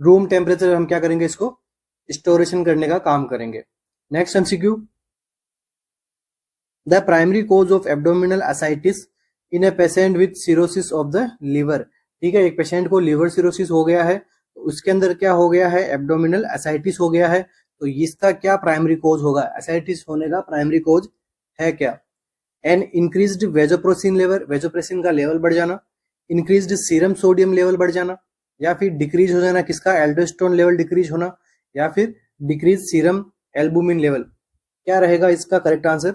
Room temperature हम क्या करेंगे, इसको स्टोरेशन करने का काम करेंगे। Next MCQ, the primary cause of abdominal ascites in a patient with cirrhosis of the liver. ठीक है, एक पेशेंट को लीवर सिरोसिस हो गया है, तो उसके अंदर क्या हो गया है, एब्डोमिनल असाइटिस हो गया है। तो इसका क्या प्राइमरी कोज होगा, असाइटिस होने का प्राइमरी कोज है क्या? An increased vasopressin level, vasopressin का लेवल बढ़ जाना, इंक्रीज्ड सीरम सोडियम लेवल बढ़ जाना, या फिर डिक्रीज हो जाना किसका, एल्डोस्टेरोन लेवल डिक्रीज होना, या फिर डिक्रीज सीरम एल्बुमिन लेवल। क्या रहेगा इसका करेक्ट आंसर?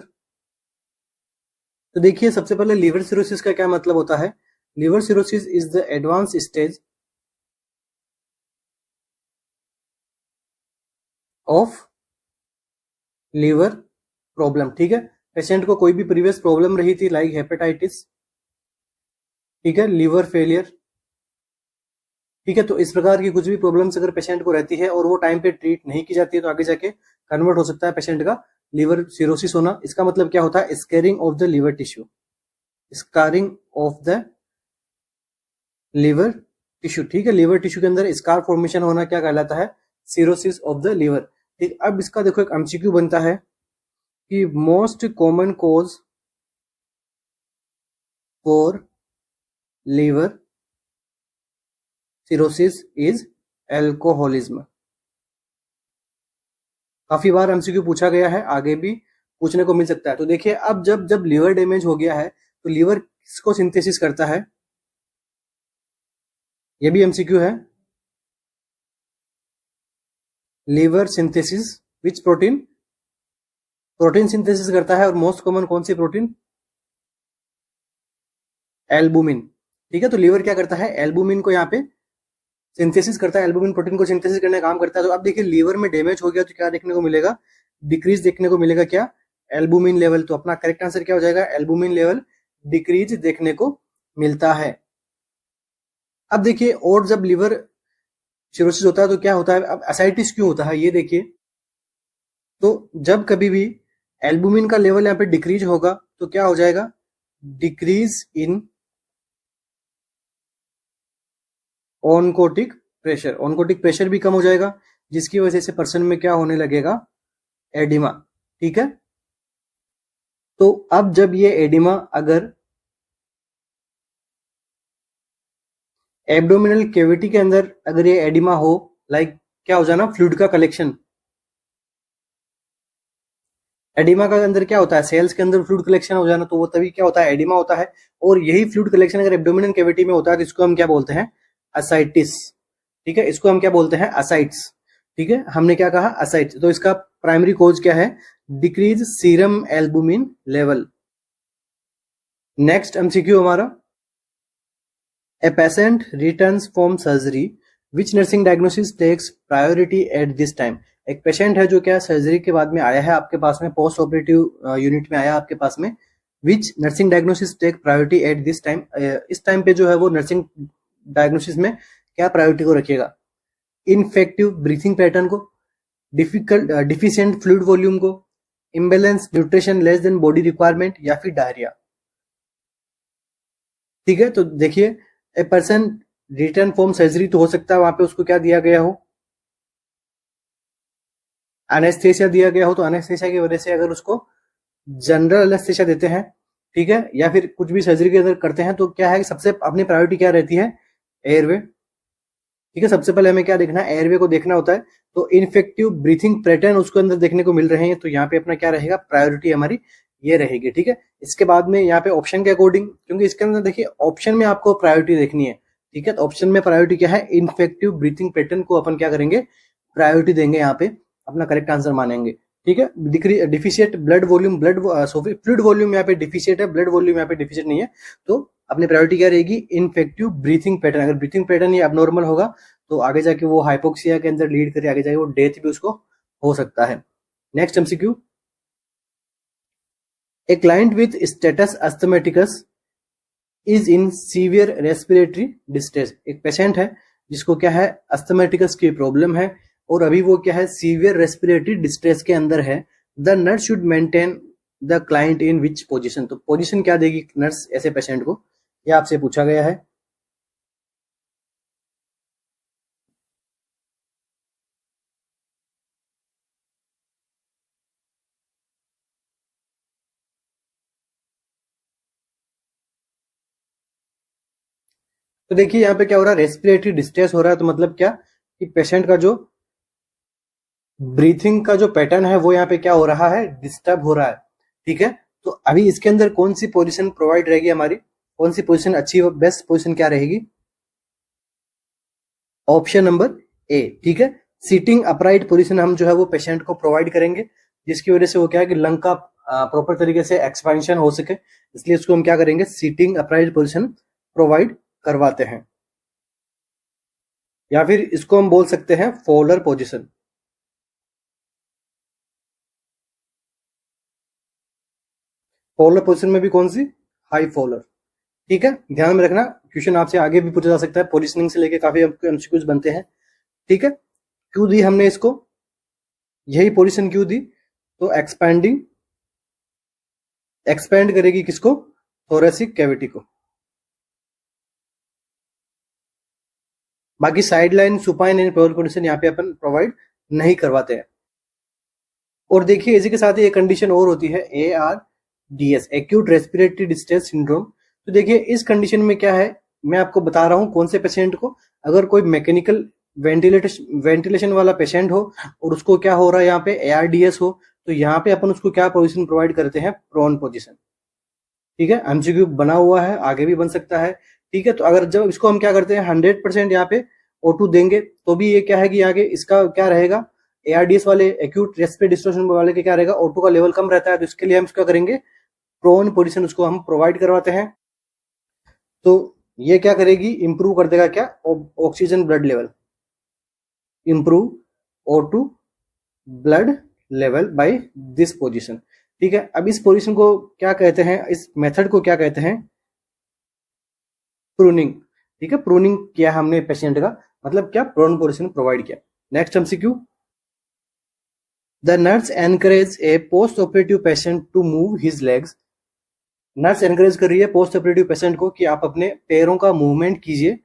तो देखिए, सबसे पहले लीवर सिरोसिस का क्या मतलब होता है। Liver cirrhosis is the advance stage of liver problem. ठीक है, पेशेंट को कोई भी प्रीवियस प्रॉब्लम रही थी, लाइक हेपेटाइटिस, ठीक है, लीवर फेलियर, ठीक है, तो इस प्रकार की कुछ भी प्रॉब्लम्स अगर पेशेंट को रहती है और वो टाइम पे ट्रीट नहीं की जाती है, तो आगे जाके कन्वर्ट हो सकता है पेशेंट का लीवर सिरोसिस होना। इसका मतलब क्या होता है, scarring of the liver tissue, scarring of the liver tissue. ठीक है, लीवर टिश्यू के अंदर स्कार फॉर्मेशन होना क्या कहलाता है, सिरोसिस ऑफ द लीवर। ठीक, अब इसका देखो एक एमसीक्यू बनता है कि most common cause for liver cirrhosis is alcoholism. काफी बार एमसीक्यू पूछा गया है, आगे भी पूछने को मिल सकता है। तो देखिए, अब जब जब लीवर डैमेज हो गया है, तो लीवर किसको सिंथेसिस करता है, ये भी एमसीक्यू है। Liver synthesis which protein, protein synthesis करता है, और मोस्ट कॉमन कौन सी प्रोटीन, एल्बुमिन। ठीक है, तो लीवर क्या करता है, एल्बुमिन को यहाँ पे सिंथेसिस करता है, एल्बुमिन प्रोटीन को सिंथेसिस करने का काम करता है। तो अब देखिए, लीवर में डैमेज हो गया तो क्या देखने को मिलेगा, डिक्रीज देखने को मिलेगा, क्या, एल्बुमिन लेवल। तो अपना करेक्ट आंसर क्या हो जाएगा, एल्बुमिन लेवल डिक्रीज देखने को मिलता है। अब देखिए, और जब लीवर सिरोसिस होता है तो क्या होता है, अब एसाइटिस क्यों होता है ये देखिए। तो जब कभी भी एल्बुमिन का लेवल यहाँ पे डिक्रीज होगा तो क्या हो जाएगा, decrease in oncotic pressure, oncotic pressure भी कम हो जाएगा, जिसकी वजह से पर्सन में क्या होने लगेगा, एडिमा। ठीक है, तो अब जब ये एडिमा अगर एब्डोमिनल कैविटी के अंदर अगर ये एडिमा हो, लाइक क्या हो जाना, फ्लूइड का कलेक्शन। एडिमा का अंदर क्या होता है, सेल्स के अंदर फ्लूइड कलेक्शन हो जाना, तो वो तभी क्या होता है, एडिमा होता है। और यही फ्लूइड कलेक्शन अगर एब्डोमिनल कैविटी में होता है तो इसको हम क्या बोलते हैं, असाइटिस। ठीक है, इसको हम क्या बोलते हैं, असाइट्स। ठीक है, हमने क्या कहा, असाइट्स। तो इसका प्राइमरी कोज क्या है, decrease serum albumin level. Next MCQ हमारा, a patient returns from surgery, which nursing diagnosis takes priority at this time. एक पेशेंट है जो क्या सर्जरी के बाद में आया है आपके पास में, पोस्ट ऑपरेटिव यूनिट में आया आपके पास में, which nursing diagnosis take priority at this time. इस टाइम पे जो है वो नर्सिंग डायग्नोसिस में क्या प्रायोरिटी को रखिएगा, इनफेक्टिव ब्रीथिंग पैटर्न को, डिफिशिएंट फ्लूइड वॉल्यूम को, imbalance nutrition less than body requirement, या फिर डायरिया। ठीक है, तो देखिए, a person return from surgery, तो हो सकता है वहां पे उसको क्या दिया गया हो, एनेस्थेसिया दिया गया हो। तो एनेस्थेसिया की वजह से अगर उसको जनरल एनेस्थेसिया देते हैं, ठीक है, या फिर कुछ भी सर्जरी के अंदर करते हैं, तो क्या है कि सबसे अपनी प्रायोरिटी क्या रहती है, एयरवे। ठीक है, सबसे पहले हमें क्या देखना है, एयरवे को देखना होता है। तो इनफेक्टिव ब्रीथिंग पैटर्न उसके अंदर देखने को मिल रहे हैं, तो यहाँ पे अपना क्या रहेगा, प्रायोरिटी हमारी ये रहेगी। ठीक है, इसके बाद में यहाँ पे ऑप्शन के अकॉर्डिंग, क्योंकि इसके अंदर देखिए ऑप्शन में आपको प्रायोरिटी देखनी है। ठीक है, तो ऑप्शन में प्रायोरिटी क्या है, इनफेक्टिव ब्रीथिंग पैटर्न को अपन क्या करेंगे, प्रायोरिटी देंगे, यहाँ पे अपना करेक्ट आंसर मानेंगे। ठीक है, deficit blood volume, fluid volume यहाँ पे डिफिशिएट है, ब्लड वॉल्यूम यहाँ पे डिफिशिएट नहीं है, तो अपनी प्रायोरिटी क्या रहेगी, इनफेक्टिव ब्रीथिंग पैटर्न। अगर ब्रीथिंग पैटर्न ये अबनॉर्मल होगा तो आगे जाके वो हाइपोक्सिया के अंदर लीड करे, आगे जाके वो डेथ भी उसको हो सकता है। Next MCQ, a client with status asthmaticus is in severe respiratory distress. एक पेशेंट है जिसको क्या है, अस्थमेटिकस की प्रॉब्लम है, और अभी वो क्या है, सीवियर रेस्पिरेटरी डिस्ट्रेस के अंदर है। The nurse should maintain the client in which position. तो पोजीशन क्या देगी नर्स ऐसे पेशेंट को, ये आपसे पूछा गया है। तो देखिए यहाँ पे क्या हो रहा है, रेस्पिरेटरी डिस्ट्रेस हो रहा है। तो मतलब क्या कि पेशेंट का जो ब्रीथिंग का जो पैटर्न है वो यहाँ पे क्या हो रहा है, डिस्टर्ब हो रहा है। ठीक है, तो अभी इसके अंदर कौन सी पोजीशन प्रोवाइड रहेगी हमारी, कौन सी पोजीशन अच्छी, बेस्ट पोजीशन क्या रहेगी, ऑप्शन नंबर ए। ठीक है, सीटिंग अपराइट पोजीशन हम जो है वो पेशेंट को प्रोवाइड करेंगे, जिसकी वजह से वो क्या है कि लंग का प्रॉपर तरीके से एक्सपेंशन हो सके, इसलिए इसको हम क्या करेंगे, सीटिंग अपराइट पोजीशन प्रोवाइड करवाते हैं। या फिर इसको हम बोल सकते हैं फॉलर पोजीशन। फॉलर पोजीशन में भी कौन सी, हाई फॉलर। ठीक है, ध्यान में रखना, क्वेश्चन आपसे आगे भी पूछा जा सकता है, पोजीशनिंग से लेके काफी एमसीक्यूज बनते हैं। ठीक है, क्यों दी हमने इसको, यही पोजीशन क्यों दी, तो एक्सपेंड करेगी किसको, थोरेसिक कैविटी को। बाकी side line supine and pure condition यहाँ पे अपन प्रोवाइड नहीं करवाते हैं। और देखिए इसी के साथ ही एक कंडीशन और होती है, ARDS, acute respiratory distress syndrome. तो देखिए इस कंडीशन में क्या है, मैं आपको बता रहा हूं कौन से पेशेंट को, अगर कोई मैकेनिकल वेंटिलेशन वाला पेशेंट हो और उसको क्या हो रहा है यहाँ पे ARDS हो, तो यहाँ पे अपन उसको क्या पोजीशन प्रोवाइड करते हैं, प्रोन पोजीशन। ठीक है, एमसीक्यू बना हुआ है, आगे भी बन सकता है। ठीक है, तो अगर जब इसको हम क्या करते हैं 100% यहाँ पे O2 देंगे, तो भी ये क्या है कि यहाँ के इसका क्या रहेगा, ARDS वाले एक्यूट रेस्पिरेटरी डिस्ट्रेस वाले के क्या रहेगा, O2 का लेवल कम रहता है, तो इसके लिए हम इसका करेंगे प्रोन पोजीशन उसको हम प्रोवाइड करवाते हैं। तो ये क्या करेगी, इंप्रूव कर देगा क्या, oxygen blood level, improve O2 blood level by this position. ठीक है, अब इस पोजीशन को क्या कहते हैं, इस मेथड को क्या कहते हैं, प्रूनिंग। ठीक है, प्रूनिंग किया हमने पेशेंट का, मतलब क्या, प्रोन पोजीशन प्रोवाइड किया। Next MCQ, the nurse encourage a post operative patient to move his legs. Nurse encourage कर रही है पोस्ट ऑपरेटिव पेशेंट को कि आप अपने पैरों का मूवमेंट कीजिए।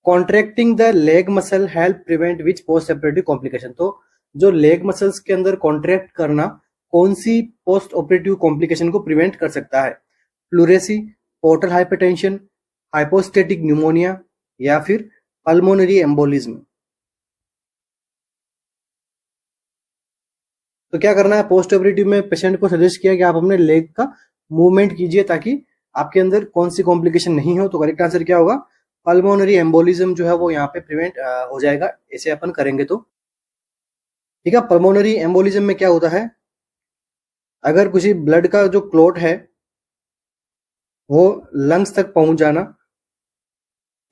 Contracting the leg muscle help prevent which post operative complication. तो जो लेग मसल्स के अंदर कॉन्ट्रैक्ट करना कौन सी पोस्ट ऑपरेटिव कॉम्प्लिकेशन को प्रिवेंट कर सकता है, pleurisy, portal hypertension, hypostatic pneumonia, या फिर पल्मोनरी एम्बोलिज्म। तो क्या करना है, पोस्ट ऑपरेटिव में पेशेंट को सजेस्ट किया कि आप अपने लेग का मूवमेंट कीजिए ताकि आपके अंदर कौन सी कॉम्प्लिकेशन नहीं हो। तो करेक्ट आंसर क्या होगा, पल्मोनरी एम्बोलिज्म जो है वो यहाँ पे प्रिवेंट हो जाएगा, ऐसे अपन करेंगे तो। ठीक है, पल्मोनरी एम्बोलिज्म में क्या होता है, अगर किसी ब्लड का जो क्लॉट है वो लंग्स तक पहुंच जाना,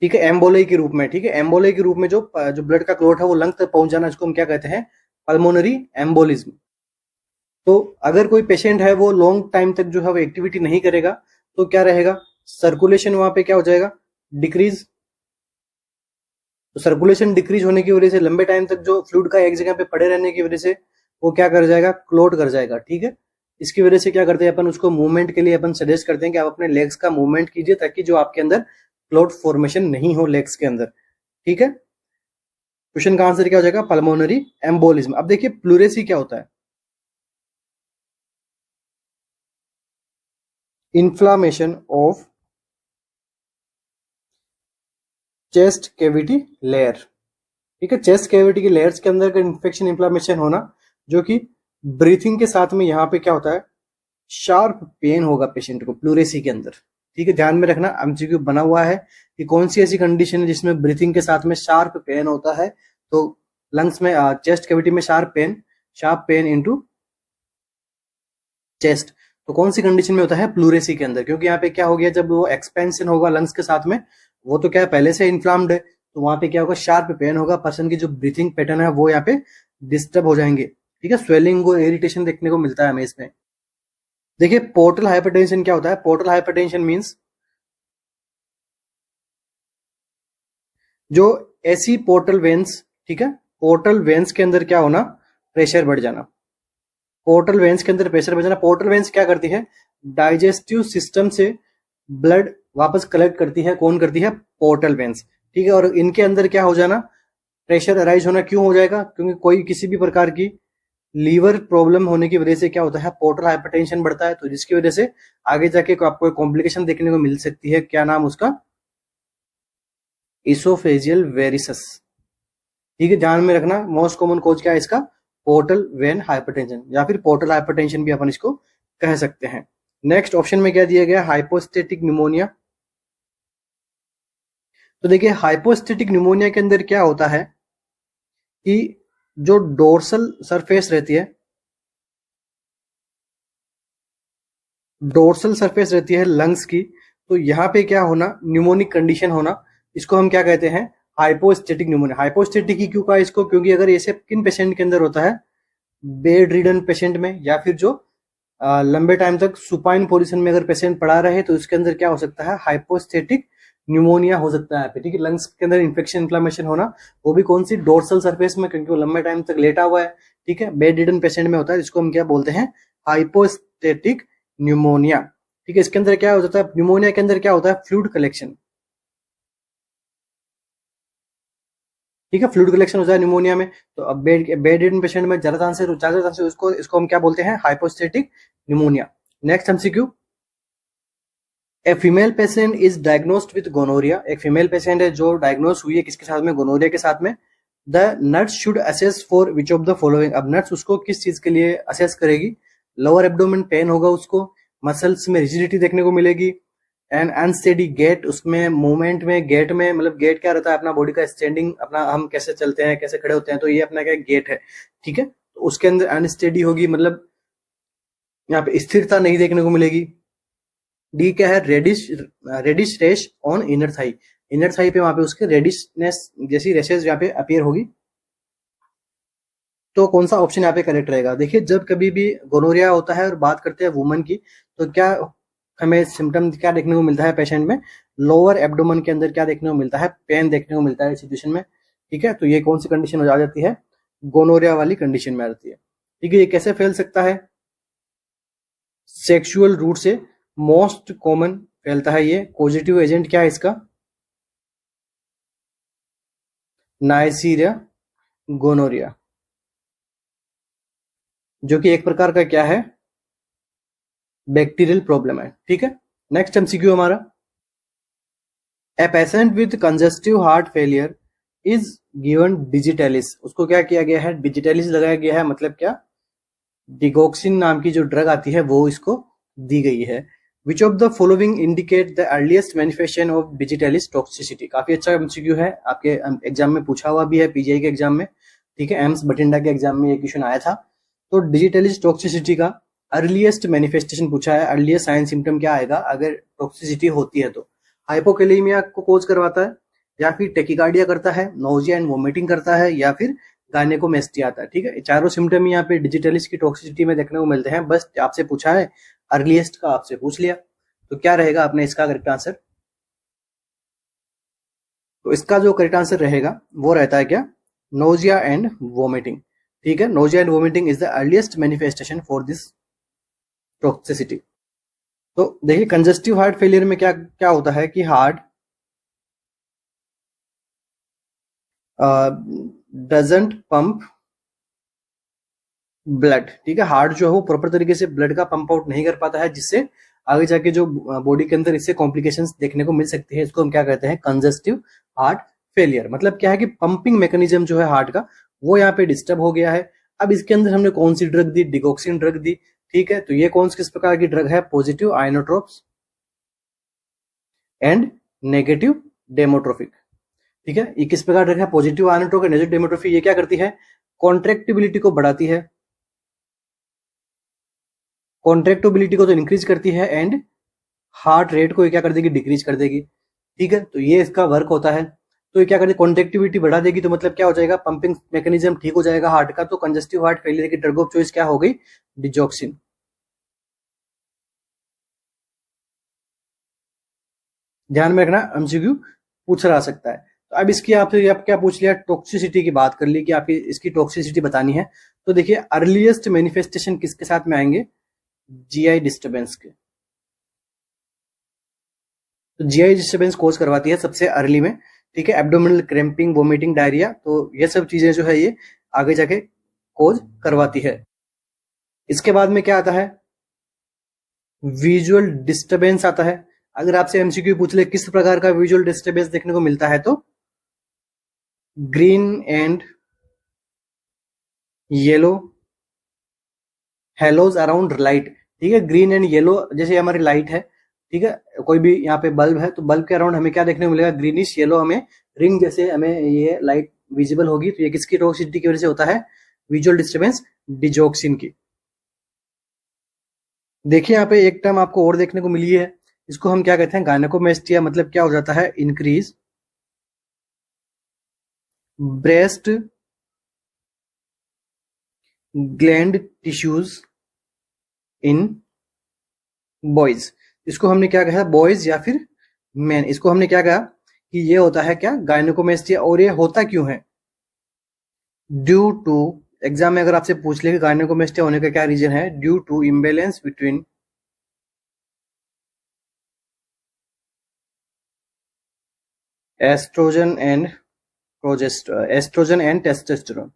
ठीक है, एम्बोलाई के रूप में। ठीक है, एम्बोलाई के रूप में जो ब्लड का क्लॉट है वो लंग्स तक पहुंच जाना, इसको हम क्या कहते हैं, पल्मोनरी एम्बोलिज्म। तो अगर कोई पेशेंट है वो लॉन्ग टाइम तक जो है वो एक्टिविटी नहीं करेगा, तो क्या रहेगा, सर्कुलेशन वहां पे क्या हो जाएगा, डिक्रीज। तो सर्कुलेशन डिक्रीज होने की वजह से लंबे टाइम तक जो फ्लूइड का एक जगह पे पड़े रहने की वजह से वो क्या कर जाएगा, क्लोट कर जाएगा। ठीक है, इसकी वजह से क्या करते हैं अपन, उसको मूवमेंट के लिए अपन सजेस्ट करते हैं कि आप अपने लेग्स का मूवमेंट कीजिए ताकि जो आपके अंदर क्लोट फॉर्मेशन नहीं हो लेग्स के अंदर। ठीक है, क्वेश्चन का आंसर क्या हो जाएगा, पल्मोनरी एम्बोलिज्म। अब देखिए प्लूरेसी क्या होता है, inflammation of chest cavity layer. ठीक है, चेस्ट कैविटी की लेयर्स के अंदर का इन्फेक्शन इन्फ्लामेशन होना, जो कि ब्रीथिंग के साथ में यहाँ पे क्या होता है, शार्प पेन होगा पेशेंट को प्लूरेसी के अंदर। ठीक है, ध्यान में रखना, एमसीक्यू बना हुआ है कि कौन सी ऐसी कंडीशन है जिसमें ब्रीथिंग के साथ में शार्प पेन होता है। तो लंग्स में, चेस्ट कैविटी में शार्प पेन इनटू चेस्ट, तो कौन सी कंडीशन में होता है, प्लूरेसी के अंदर। क्योंकि यहाँ पे क्या हो गया, जब वो एक्सपेंशन होगा लंग्स के साथ में, वो तो क्या है पहले से इन्फ्लाम्ड है, तो वहां पे क्या होगा, शार्प पेन होगा, पर्सन की जो ब्रीथिंग पैटर्न है वो यहाँ पे डिस्टर्ब हो जाएंगे। ठीक है, स्वेलिंग और इरिटेशन देखने को मिलता है हमें इसमें। देखिए पोर्टल हाइपरटेंशन क्या होता है, पोर्टल हाइपरटेंशन मींस जो ऐसी पोर्टल वेन्स, ठीक है, पोर्टल वेन्स के अंदर क्या होना, प्रेशर बढ़ जाना। पोर्टल वेन्स के अंदर प्रेशर बढ़ जाना। पोर्टल वेन्स क्या करती है, डाइजेस्टिव सिस्टम से ब्लड वापस कलेक्ट करती है, कौन करती है, पोर्टल वेन्स। ठीक है, और इनके अंदर क्या हो जाना, प्रेशर अराइज होना। क्यों हो जाएगा, क्योंकि कोई किसी भी प्रकार की लीवर प्रॉब्लम होने की वजह से क्या होता है, पोर्टल हाइपरटेंशन बढ़ता है, तो जिसकी वजह से आगे जाके आपको कॉम्प्लिकेशन देखने को मिल सकती है। क्या नाम उसका, इसोफेजियल वेरिसस। ठीक है, ध्यान में रखना मोस्ट कॉमन कॉज क्या है इसका, पोर्टल वेन हाइपरटेंशन या फिर पोर्टल हाइपरटेंशन भी अपन इसको कह सकते हैं। नेक्स्ट ऑप्शन में क्या दिया गया, हाइपोस्टेटिक न्यूमोनिया। तो देखिए हाइपोस्टेटिक न्यूमोनिया के अंदर क्या होता है कि जो डोर्सल सरफेस रहती है, डोर्सल सरफेस रहती है लंग्स की, तो यहाँ पे क्या होना, न्यूमोनिक कंडीशन होना, इसको हम क्या कहते हैं, हाइपोस्टेटिक न्यूमोनिया। हाइपोस्टेटिक ही क्यों कहा इसको, क्योंकि अगर ऐसे किन पेशेंट के अंदर होता है, बेड रिडन पेशेंट में, या फिर जो लंबे टाइम तक सुपाइन पोजीशन में अगर पेशेंट पड़ा रहे तो इसके अंदर क्या हो सकता है, हाइपोस्टेटिक न्यूमोनिया हो सकता है। ठीक है, लंग्स के अंदर इन्फेक्शन इन्फ्लामेशन होना, वो भी कौन सी, डोर्सल सरफेस में, क्योंकि वो लंबे टाइम तक लेटा हुआ है। ठीक है, बेड रिडन पेशेंट में होता है, जिसको हम क्या बोलते हैं, हाइपोस्टेटिक न्यूमोनिया। ठीक है, इसके अंदर क्या हो जाता है, न्यूमोनिया के अंदर क्या होता है, फ्लूइड कलेक्शन। ठीक है, फ्लूइड कलेक्शन हो जाए न्यूमोनिया में, तो अब बेड रिडन पेशेंट में ज्यादा चांसेस इसको हम क्या बोलते हैं, hypostatic pneumonia. Next MCQ, a female patient is diagnosed with gonorrhea. एक फीमेल पेशेंट है जो डायग्नोस हुई है किसके साथ में, गोनोरिया के साथ में। The nurse should assess for which of the following. अब नर्स उसको किस चीज के लिए असेस करेगी, लोअर एब्डोमेन पेन होगा उसको, मसल्स में रिजिडिटी देखने को मिलेगी, एंड अनस्टेडी गेट, उसमें मूवमेंट में, गेट में, मतलब गेट क्या रहता है अपना बॉडी का स्टैंडिंग, अपना हम कैसे चलते हैं कैसे खड़े होते हैं, तो ये अपना क्या गेट है। ठीक है, तो उसके अंदर अनस्टेडी होगी, मतलब यहाँ पे स्थिरता नहीं देखने को मिलेगी। डी क्या है, reddish rash on inner thigh. Inner thigh पे वहां पे उसके रेडिशनेस जैसी रेशेस यहाँ पे अपीयर होगी। तो कौन सा ऑप्शन यहाँ पे करेक्ट रहेगा, देखिए जब कभी भी गोनोरिया होता है और बात करते हैं वुमन की, तो क्या हमें सिम्टम क्या देखने को मिलता है पेशेंट में, लोअर एब्डोमन के अंदर क्या देखने को मिलता है, पेन देखने को मिलता है इस सिचुएशन में। ठीक है, तो ये कौन सी कंडीशन हो जाती है, गोनोरिया वाली कंडीशन में आ जाती है। ठीक है, ये कैसे फैल सकता है, सेक्सुअल रूट से मोस्ट कॉमन फैलता है ये। पॉजिटिव एजेंट क्या है इसका, नाइसीरिया गोनोरिया, जो कि एक प्रकार का क्या है, बैक्टीरियल प्रॉब्लम है। ठीक है, नेक्स्ट एमसीक्यू हमारा, a patient with congestive heart failure is given digitalis. उसको क्या किया गया है, डिजिटेलिस लगाया गया है, मतलब क्या, डिगोक्सिन नाम की जो ड्रग आती है वो इसको दी गई है। Which of the following indicate the earliest manifestation of digitalis toxicity. काफी अच्छा एमसीक्यू है, आपके एग्जाम में पूछा हुआ भी है, पीजीआई के एग्जाम में। ठीक है, एम्स बठिंडा के एग्जाम में ये क्वेश्चन आया था। तो डिजिटेलिस टॉक्सिसिटी का अर्लीस्ट मैनिफेस्टेशन पूछा है, अर्लीस्ट साइन सिम्टम क्या आएगा अगर टॉक्सिसिटी होती है तो, हाइपोकैलेमिया को कोज करवाता है, या फिर टेकिकार्डिया करता है, नोजिया एंड वोमिटिंग करता है, या फिर गायनेकोमेस्टिया आता है। ठीक है, चारों सिम्टम यहाँ पे डिजिटेलिस की टॉक्सिसिटी में देखने को मिलते हैं। बस आपसे पूछा है, अर्लीस्ट का आपसे पूछ लिया, तो क्या रहेगा अपने इसका करेक्ट आंसर, तो इसका जो करेक्ट आंसर रहेगा वो रहता है क्या, नोजिया एंड वोमिटिंग। ठीक है, nausea and vomiting is the earliest manifestation for this toxicity. तो देखिए कंजस्टिव हार्ट फेलियर में क्या क्या होता है कि हार्ट डजंट पंप ब्लड। ठीक है, हार्ट जो है वो प्रॉपर तरीके से ब्लड का पंप आउट नहीं कर पाता है, जिससे आगे जाके जो बॉडी के अंदर इससे कॉम्प्लिकेशंस देखने को मिल सकती है। इसको हम क्या कहते हैं, कंजस्टिव हार्ट फेलियर। मतलब क्या है कि पंपिंग मैकेनिज्म जो है हार्ट का वो यहाँ पे डिस्टर्ब हो गया है। अब इसके अंदर हमने कौन सी ड्रग दी, डिगोक्सिन ड्रग दी। ठीक है, तो ये कौन किस प्रकार की ड्रग है, पॉजिटिव आइनोट्रोप्स एंड नेगेटिव डेमोट्रोफिक। ठीक है, ये किस प्रकार ड्रग है, पॉजिटिव आइनोट्रोपिक, नेगेटिव डेमोट्रोफिक। ये क्या करती है, कॉन्ट्रेक्टिबिलिटी को बढ़ाती है, कॉन्ट्रेक्टिबिलिटी को तो इंक्रीज करती है, एंड हार्ट रेट को ये क्या कर देगी, डिक्रीज कर देगी। ठीक है, तो ये इसका वर्क होता है। तो ये क्या करती है, कॉन्ट्रेक्टिविटी बढ़ा देगी, तो मतलब क्या हो जाएगा, पंपिंग मैकेनिज्म ठीक हो जाएगा हार्ट का। तो कंजस्टिव हार्ट फेलियर की ड्रग ऑफ चॉइस क्या हो गई, डिजॉक्सिन। ध्यान में रखना, एमसीक्यू पूछा जा सकता है। तो अब इसकी आपसे आप क्या पूछ लिया, टॉक्सिसिटी की बात कर ली कि आपकी इसकी टॉक्सिसिटी बतानी है। तो देखिए अर्लीस्ट मैनिफेस्टेशन किसके साथ में आएंगे, जीआई डिस्टर्बेंस के। तो जीआई डिस्टर्बेंस कोज करवाती है सबसे अर्ली में। ठीक है, एब्डोमिनल क्रैम्पिंग, वोमिटिंग, डायरिया, तो ये सब चीजें जो है ये आगे जाके कोज करवाती है। इसके बाद में क्या आता है, विजुअल डिस्टर्बेंस आता है। अगर आपसे एमसीक्यू पूछ ले किस प्रकार का विजुअल डिस्टर्बेंस देखने को मिलता है, तो green and yellow halos around light. ठीक है, ग्रीन एंड येलो जैसे हमारी लाइट है, ठीक है, कोई भी यहाँ पे बल्ब है तो बल्ब के अराउंड हमें क्या देखने को मिलेगा, ग्रीनिश येलो हमें रिंग जैसे हमें ये लाइट विजिबल होगी। तो ये किसकी टॉक्सिसिटी की वजह से होता है, विजुअल डिस्टर्बेंस डिजॉक्सिन की। देखिए यहाँ पे एक टर्म आपको और देखने को मिली है, इसको हम क्या कहते हैं, गायनेकोमेस्टिया। मतलब क्या हो जाता है, increase breast gland tissues in boys. इसको हमने क्या कहा, बॉयज या फिर मैन, इसको हमने क्या कहा कि ये होता है क्या, गायनेकोमेस्टिया। और ये होता क्यों है, ड्यू टू, एग्जाम में अगर आपसे पूछ ले कि गायनेकोमेस्टिया होने का क्या रीजन है, due to imbalance between estrogen and estrogen and testosterone.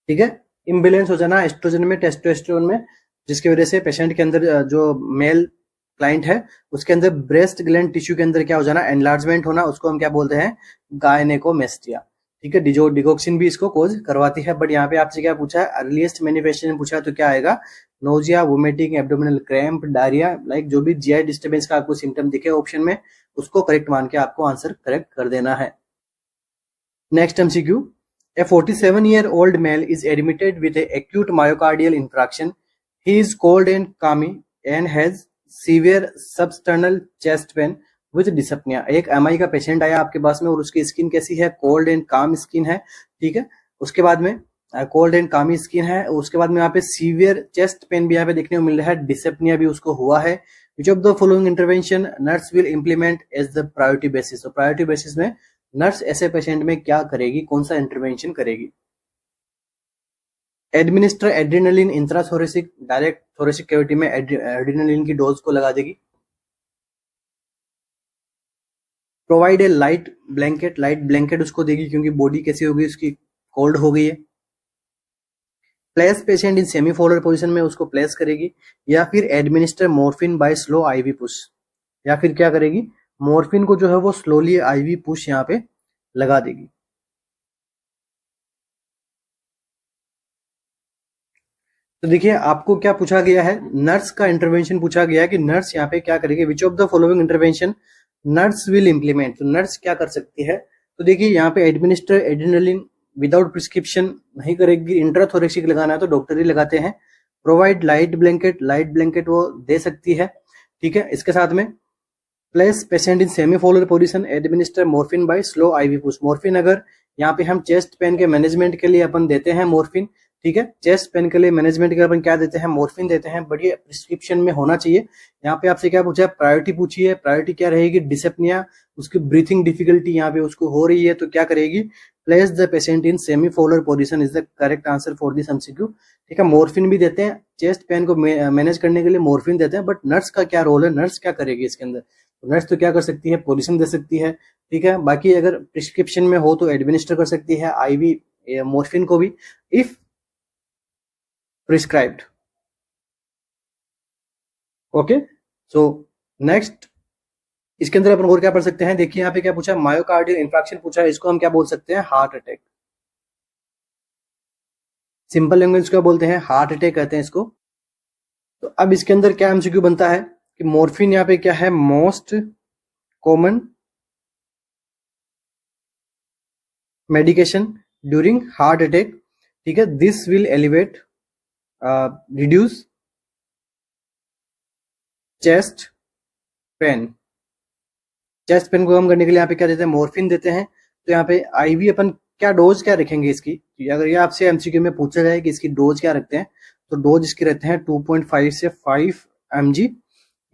ठीक है, इम्बेलेंस हो जाना एस्ट्रोजन में टेस्टोस्टेरोन में, जिसकी वजह से पेशेंट के अंदर जो मेल क्लाइंट है उसके अंदर ब्रेस्ट ग्लैंड टिश्यू के अंदर क्या हो जाना, एनलार्जमेंट होना, उसको हम क्या बोलते हैं, गायनेकोमेस्टिया। ठीक है, डिगोक्सिन भी इसको कोज करवाती है। बट यहाँ पे आपसे क्या पूछा है, अर्लीस्ट मैनिफेस्टेशन पूछा है तो क्या आएगा, nausea, vomiting, abdominal cramp, diarrhoea, like जो भी जीआई डिस्टर्बेंस का आपको सिम्टम दिखे ऑप्शन में, उसको करेक्ट मान के आपको आंसर करेक्ट कर देना है। Next MCQ, a 47-year-old male is admitted with a acute myocardial infarction. He is cold and calm and has severe substernal chest pain with dyspnea. एक एमआई का पेशेंट आया आपके पास में और उसकी स्किन कैसी है, कोल्ड एंड काम स्किन है। ठीक है, उसके बाद में कोल्ड एंड कामी स्किन है, उसके बाद में यहाँ पे सीवियर चेस्ट पेन भी यहाँ पे देखने को मिल रहा है, डिसेप्निया भी उसको हुआ है। Which of the following intervention nurse will implement as the priority basis. तो प्रायोरिटी बेसिस में नर्स ऐसे पेशेंट में क्या करेगी, कौन सा इंटरवेंशन करेगी, administer adrenaline intrathoracic, direct thoracic cavity में एड्रेनलिन की डोज को लगा देगी। Provide a light blanket, light blanket उसको देगी क्योंकि बॉडी कैसी होगी, उसकी कोल्ड हो गई है। Place patient in semi Fowler position में उसको प्लेस करेगी, या फिर administer morphine by slow IV push, या फिर क्या करेगी, मॉर्फिन को जो है वो स्लोली आईवी पुश यहाँ पे लगा देगी। तो देखिए आपको क्या पूछा गया है, नर्स का इंटरवेंशन पूछा गया है कि नर्स यहाँ पे क्या करेगी, विच of the following intervention nurse will implement. तो नर्स क्या कर सकती है, तो देखिए यहाँ पे एडमिनिस्टर एड्रेनलिन विदाउट प्रिस्क्रिप्शन नहीं करेगी, इंट्राथोरेक्सिक लगाना है तो डॉक्टर ही लगाते हैं। Provide light blanket, light blanket वो दे सकती है। ठीक है, इसके साथ में place patient in semi Fowler position, administer morphine by slow IV push. Morphine अगर यहाँ पे हम चेस्ट पेन के मैनेजमेंट के लिए अपन देते हैं मॉर्फिन, ठीक है, चेस्ट पेन के लिए मैनेजमेंट के अपन क्या देते हैं, मॉर्फिन देते हैं, बट ये प्रिस्क्रिप्शन में होना चाहिए। यहाँ पे आपसे क्या पूछा है, प्रायोरिटी पूछी है, प्रायोरिटी क्या रहेगी, डिसेप्निया, उसकी ब्रीथिंग डिफिकल्टी यहाँ पे उसको हो रही है तो क्या करेगी, place the patient in semi Fowler position is the correct answer for this MCQ. ठीक है, मॉर्फिन भी देते हैं, चेस्ट पेन को मैनेज करने के लिए मॉर्फिन देते हैं, बट नर्स का क्या रोल है, नर्स क्या करेगी इसके अंदर, तो नर्स तो क्या कर सकती है, पोजीशन दे सकती है। ठीक है, बाकी अगर प्रिस्क्रिप्शन में हो तो एडमिनिस्टर कर सकती है आईवी मॉर्फिन को भी, if prescribed. Okay, so next इसके अंदर अपन और क्या पढ़ सकते हैं, देखिए यहाँ पे क्या पूछा, मायोकार्डियल इंफ्राक्शन पूछा है, इसको हम क्या बोल सकते हैं, हार्ट अटैक। सिंपल लैंग्वेज क्या बोलते हैं, हार्ट अटैक कहते हैं इसको। तो अब इसके अंदर क्या एमसीक्यू बनता है कि मॉर्फिन यहाँ पे क्या है, most common medication during heart attack. ठीक है, this will elevate reduce chest pain. Chest pain को कम करने के लिए यहाँ पे क्या देते हैं, मॉर्फिन देते हैं। तो यहाँ पे आईवी अपन क्या डोज क्या रखेंगे इसकी, अगर ये आपसे एमसीक्यू में पूछा जाए कि इसकी डोज क्या रखते हैं, तो डोज इसकी रहते हैं 2.5 से 5 mg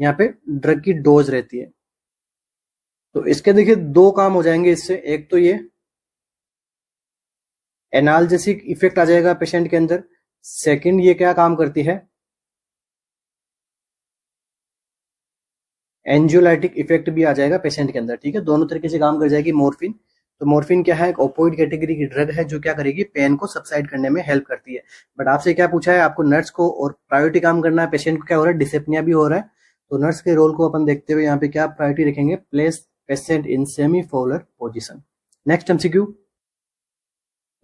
यहाँ पे ड्रग की डोज रहती है। तो इसके देखिए दो काम हो जाएंगे इससे, एक तो ये एनाल्जेसिक इफेक्ट आ जाएगा पेशेंट के अंदर, सेकंड ये क्या काम करती है, एंजियोलाइटिक इफेक्ट भी आ जाएगा पेशेंट के अंदर। ठीक है, दोनों तरीके से काम कर जाएगी मॉर्फिन। तो मॉर्फिन क्या है, एक ओपोइड कैटेगरी की ड्रग है जो क्या करेगी, पेन को सबसाइड करने में हेल्प करती है। बट आपसे क्या पूछा है, आपको नर्स को और प्रायोरिटी काम करना है, पेशेंट को क्या हो रहा है, डिसेप्निया भी हो रहा है। तो नर्स के रोल को अपन देखते हुए यहाँ पे क्या प्रायोरिटी रखेंगे, place patient in semi-polar position. Next MCQ.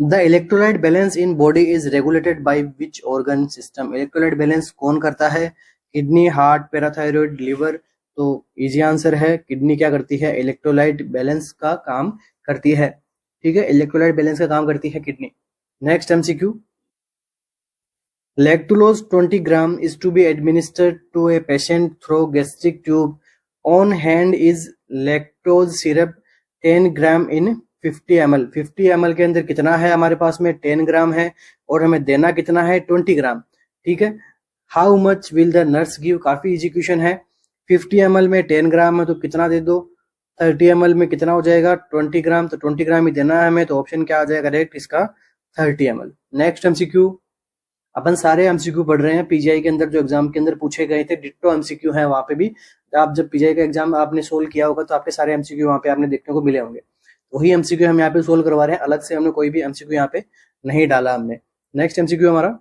The electrolyte balance in body is regulated by which organ system? Electrolyte balance कौन करता है? Kidney, heart, parathyroid, liver. तो इजी आंसर है किडनी क्या करती है? इलेक्ट्रोलाइट बैलेंस का काम करती है। ठीक है, इलेक्ट्रोलाइट बैलेंस का काम करती है kidney. Next MCQ. Lactulose 20 gram is to be administered to a patient through gastric tube. On hand is lactose syrup 10 gram in 50 ml. 50 ml के अंदर कितना है हमारे पास में? 10 ग्राम है और हमें देना कितना है? 20 ग्राम। ठीक है, how much will the nurse give? काफी इजी क्वेश्चन है। 50 ml में 10 ग्राम है तो कितना दे दो? 30 ml में कितना हो जाएगा? 20 ग्राम। तो 20 ग्राम ही देना है हमें, तो ऑप्शन क्या आ जाएगा करेक्ट इसका? 30 ml। Next MCQ. अपन सारे एमसीक्यू पढ़ रहे हैं पीजीआई के अंदर जो एग्जाम के अंदर पूछे गए थे, डिट्टो एमसीक्यू है वहां पे भी। आप जब पीजीआई का एग्जाम आपने सोल्व किया होगा तो आपके सारे एमसीक्यू वहां पे आपने देखने को मिले होंगे। वही एमसीक्यू हम यहाँ पे सोल्व करवा रहे हैं, अलग से हमने कोई भी एमसीक्यू यहाँ पे नहीं डाला हमने। नेक्स्ट एमसीक्यू हमारा,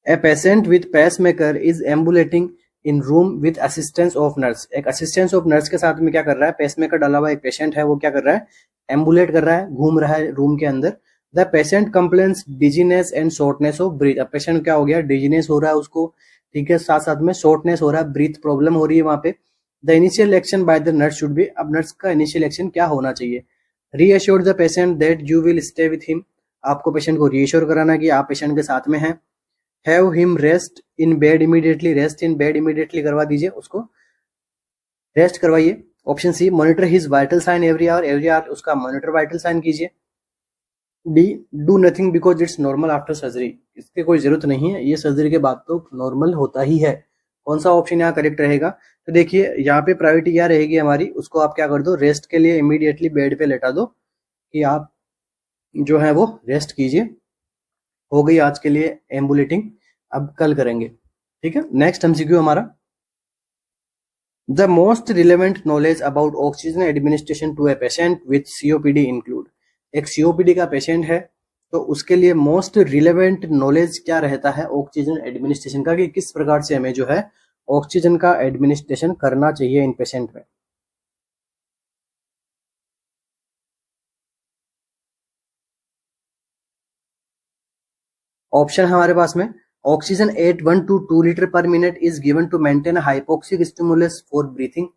a patient with pacemaker is ambulating in room with assistance of nurse. एक असिस्टेंस ऑफ नर्स के साथ में क्या कर रहा है? पेसमेकर डाला हुआ एक पेशेंट है, वो क्या कर रहा है? एम्बुलेट कर रहा है, घूम रहा है रूम के अंदर। The patient complains dizziness and shortness of breath. अब पेशेंट क्या हो गया? डिजीनेस हो रहा है उसको, ठीक है, साथ साथ में शॉर्टनेस हो रहा है, ब्रीथ प्रॉब्लम हो रही है वहां पे। The initial action by the nurse should be. अब नर्स का इनिशियल एक्शन क्या होना चाहिए? Reassure the patient that you will stay with him. आपको पेशेंट को रीअश्योर कराना कि आप पेशेंट के साथ में हैं। Have him rest in bed immediately. Rest in bed immediately करवा दीजिए, उसको रेस्ट करवाइए। Option C, monitor his vital sign every hour. Every hour उसका मॉनिटर वाइटल साइन कीजिए। D, do nothing because it's normal after surgery. इसकी कोई जरूरत नहीं है, ये सर्जरी के बाद तो नॉर्मल होता ही है। कौन सा ऑप्शन यहाँ करेक्ट रहेगा? तो देखिए यहाँ पे प्रायोरिटी क्या रहेगी हमारी, उसको आप क्या कर दो? रेस्ट के लिए इमीडिएटली बेड पे लेटा दो कि आप जो है वो रेस्ट कीजिए। हो गई आज के लिए एम्बुलेटिंग, अब कल करेंगे। ठीक है, नेक्स्ट एमसीक्यू हमारा, the most relevant knowledge about oxygen administration to a patient with COPD include. एक सीओपीडी का पेशेंट है तो उसके लिए मोस्ट रिलेवेंट नॉलेज क्या रहता है ऑक्सीजन एडमिनिस्ट्रेशन का, कि किस प्रकार से हमें जो है ऑक्सीजन का एडमिनिस्ट्रेशन करना चाहिए इन पेशेंट में। ऑप्शन हमारे पास में, oxygen at 1 to 2 litre per minute is given to maintain hypoxic stimulus for breathing.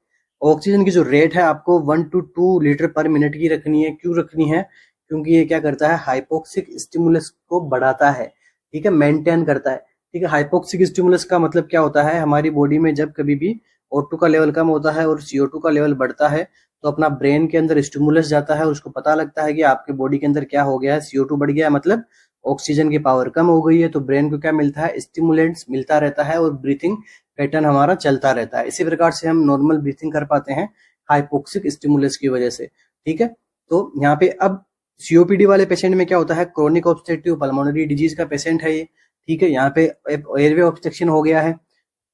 Oxygen की जो रेट है आपको 1 to 2 लीटर पर मिनट की रखनी है। क्यों रखनी है? क्योंकि ये क्या करता है? हाइपोक्सिक स्टिमुलस को बढ़ाता है, ठीक है, मेंटेन करता है। ठीक है, हाइपोक्सिक स्टिमुलस का मतलब क्या होता है? हमारी बॉडी में जब कभी भी O2 का लेवल कम होता है और CO2 का लेवल बढ़ता है तो अपना ब्रेन के अंदर स्टिमुलस जाता है, उसको पता लगता है कि आपके बॉडी के अंदर क्या हो गया है, CO2 बढ़ गया है, मतलब ऑक्सीजन की पावर कम हो गई है। तो ब्रेन को क्या मिलता है? स्टिमुलेंट्स मिलता रहता है और ब्रीथिंग पैटर्न हमारा चलता रहता है। इसी प्रकार से हम नॉर्मल ब्रीथिंग कर पाते हैं हाइपोक्सिक स्टिमुलस की वजह से। ठीक है, तो यहाँ पे अब सीओपीडी वाले पेशेंट में क्या होता है? क्रोनिक ऑब्स्ट्रक्टिव पल्मोनरी डिजीज का पेशेंट है ये। ठीक है, यहाँ पे एयरवे ऑब्स्ट्रक्शन हो गया है,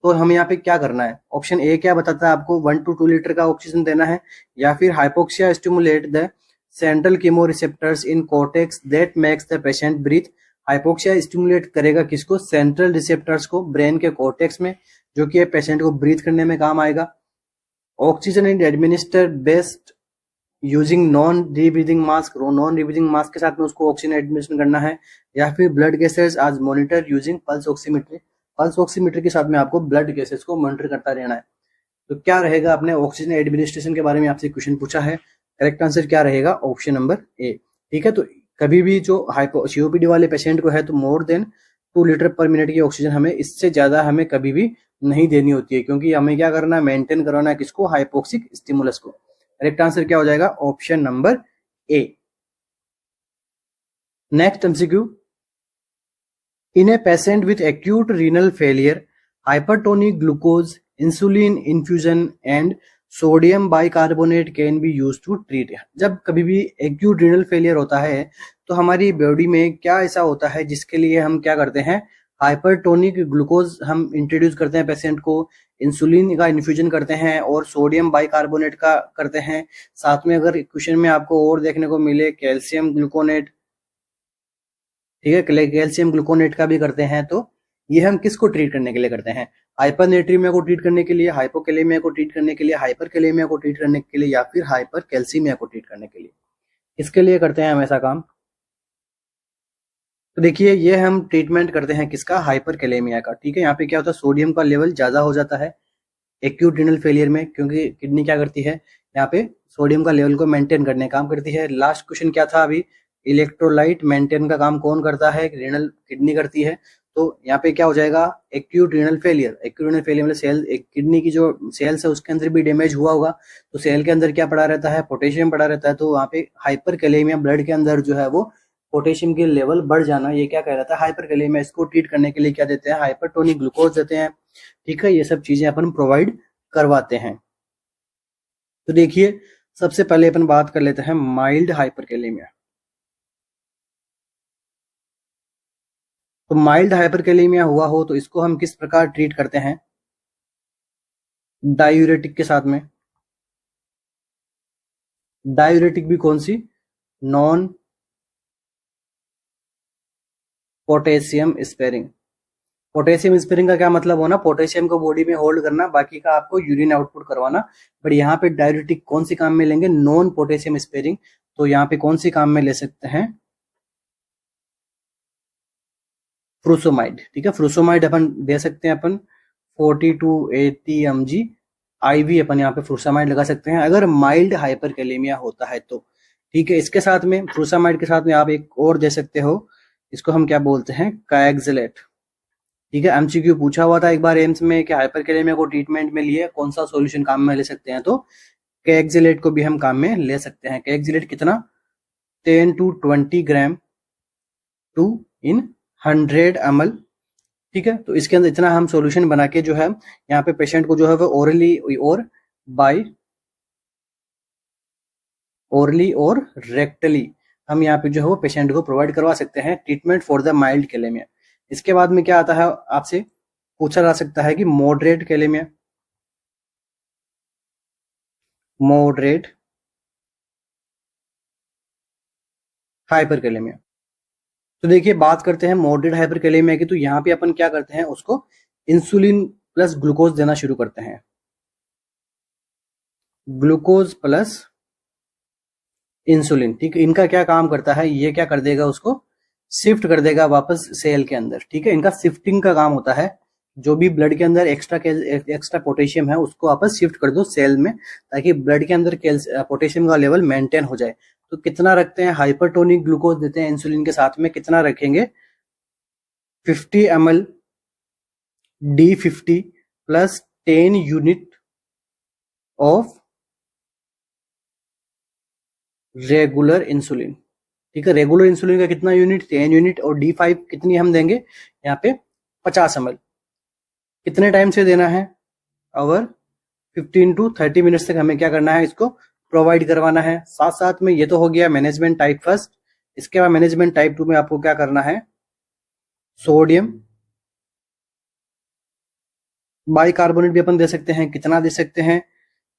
तो हमें यहाँ पे क्या करना है? ऑप्शन ए क्या बताता है आपको? 1 to 2 लीटर का ऑक्सीजन देना है, या फिर hypoxia stimulate the central chemoreceptors in cortex that makes the patient breathe. Hypoxia stimulate करेगा किसको? सेंट्रल रिसेप्टर्स को ब्रेन के कॉर्टेक्स में, जो कि पेशेंट को ब्रीथ करने में काम आएगा। Oxygen is administer best using non rebreathing mask. Non rebreathing mask के साथ में उसको ऑक्सीजन एडमिनिस्ट्रेशन करना है, या फिर ब्लड गैसेस आज monitor using pulse oximeter. Pulse oximeter के साथ में आपको ब्लड गैसेस को मॉनिटर करता रहना है। तो क्या रहेगा? अपने ऑक्सीजन एडमिनिस्ट्रेशन के बारे में आपसे क्वेश्चन पूछा है, करेक्ट आंसर क्या रहेगा? ऑप्शन नंबर ए। ठीक है, तो कभी भी जो सीओपीडी वाले पेशेंट को है तो more than 2 litre per minute की ऑक्सीजन हमें, इससे ज्यादा हमें कभी भी नहीं देनी होती है, क्योंकि हमें क्या करना है? मेंटेन करवाना है किसको? हाइपोक्सिक स्टिमुलस को। करेक्ट आंसर क्या हो जाएगा? Option number A. Next MCQ, in a patient with acute renal failure hypertonic glucose insulin infusion and sodium bicarbonate can be use to treat. जब कभी भी एक्यूट रीनल फेलियर होता है तो हमारी बॉडी में क्या ऐसा होता है जिसके लिए हम क्या करते हैं? हाइपरटोनिक ग्लूकोज हम इंट्रोड्यूस करते हैं पेशेंट को, इंसुलिन का इन्फ्यूजन करते हैं और सोडियम बाइकार्बोनेट का करते हैं। साथ में अगर क्वेश्चन में आपको और देखने को मिले कैल्शियम ग्लूकोनेट, ठीक है, कैल्शियम ग्लूकोनेट का भी करते हैं। तो ये हम किसको ट्रीट करने के लिए करते हैं? हाइपरनेट्रीमिया को ट्रीट करने के लिए, हाइपोकैलेमिया को ट्रीट करने के लिए, हाइपरकैलेमिया को ट्रीट करने के लिए, या फिर हाइपरकैल्सीमिया को ट्रीट करने के लिए, इसके लिए करते हैं हम ऐसा काम। तो देखिए ये हम ट्रीटमेंट करते हैं किसका? हाइपरकैलेमिया का। ठीक है, यहाँ पे क्या होता है, सोडियम का लेवल ज्यादा हो जाता है एक्यूट रीनल फेलियर में, क्योंकि किडनी क्या करती है, यहाँ पे सोडियम का लेवल को मेंटेन करने का काम करती है। लास्ट क्वेश्चन क्या था अभी? इलेक्ट्रोलाइट मेंटेन का काम कौन करता है? रीनल किडनी करती है। तो यहाँ पे क्या हो जाएगा? Acute renal failure. Acute renal failure मतलब सेल, एक किडनी की जो सेल्स है उसके अंदर भी डैमेज हुआ होगा, तो सेल के अंदर क्या पड़ा रहता है? पोटेशियम पड़ा रहता है। तो वहाँ पे हाइपरकैलेमिया, ब्लड के अंदर जो है वो पोटेशियम की लेवल बढ़ जाना, ये क्या कहलाता है? हाइपरकैलेमिया। इसको ट्रीट करने के लिए क्या देते हैं? हाइपरटोनिक ग्लूकोज देते हैं। ठीक है, ये सब चीजें अपन प्रोवाइड करवाते हैं। तो देखिए सबसे पहले अपन बात कर लेते हैं माइल्ड हाइपरकैलेमिया। तो माइल्ड हाइपरकैलेमिया हुआ हो तो इसको हम किस प्रकार ट्रीट करते हैं? डायूरेटिक के साथ में। डायूरेटिक भी कौन सी? Non potassium sparing. Potassium sparing का क्या मतलब होना? पोटेशियम को बॉडी में होल्ड करना, बाकी का आपको यूरिन आउटपुट करवाना। बट यहाँ पे डायूरेटिक कौन सी काम में लेंगे? Non potassium sparing. तो यहाँ पे कौन सी काम में ले सकते हैं? फ्रूसोमाइड। ठीक है, फ्रूसोमाइड अपन दे सकते हैं अपन 40 to 80 mg IV अपन यहाँ पे फ्रूसामाइड लगा सकते हैं अगर माइल्ड हाइपरकैलेमिया होता है तो। ठीक है, इसके साथ में फ्रूसामाइड के साथ में आप एक और दे सकते हो, इसको हम क्या बोलते हैं? काएक्सिलेट। ठीक है, एमसीक्यू पूछा हुआ था एक बार एम्स में कि हाइपरकैलेमिया को ट्रीटमेंट में लिए कौन सा सॉल्यूशन काम में ले सकते हैं, तो काएक्सिलेट को भी हम काम में ले सकते हैं। काएक्सिलेट कितना? 10 to 20 gram to in 100 ml। ठीक है, तो इसके अंदर इतना हम सॉल्यूशन बना के जो है यहाँ पे पेशेंट को जो है वो ओरली और रेक्टली हम यहाँ पे जो है वो पेशेंट को प्रोवाइड करवा सकते हैं treatment for the mild kalaemia. इसके बाद में क्या आता है, आपसे पूछा जा सकता है कि मॉडरेट कैलेमिया। Moderate hyperkalaemia. तो देखिए बात करते हैं मॉडरेट हाइपरकैलेमिया की, तो यहाँ पे अपन क्या करते हैं, उसको इंसुलिन प्लस ग्लूकोज देना शुरू करते हैं। Glucose plus insulin. ठीक है, इनका क्या काम करता है? ये क्या कर देगा? उसको शिफ्ट कर देगा वापस सेल के अंदर। ठीक है, इनका शिफ्टिंग का काम होता है। जो भी ब्लड के अंदर एक्स्ट्रा पोटेशियम है उसको वापस शिफ्ट कर दो सेल में, ताकि ब्लड के अंदर पोटेशियम का लेवल मेंटेन हो जाए। तो कितना रखते हैं? हाइपरटोनिक ग्लूकोज देते हैं इंसुलिन के साथ में। कितना रखेंगे? 50 ml D50 plus 10 unit of regular insulin. ठीक है, रेगुलर इंसुलिन का कितना यूनिट? 10 यूनिट। और D5 कितनी हम देंगे यहाँ पे? 50 ml। कितने टाइम से देना है? और 15 to 30 मिनट्स तक हमें क्या करना है? इसको प्रोवाइड करवाना है। साथ साथ में ये तो हो गया मैनेजमेंट टाइप फर्स्ट। इसके बाद मैनेजमेंट टाइप 2 में आपको क्या करना है? सोडियम बाइकार्बोनेट भी अपन दे सकते हैं। कितना दे सकते हैं?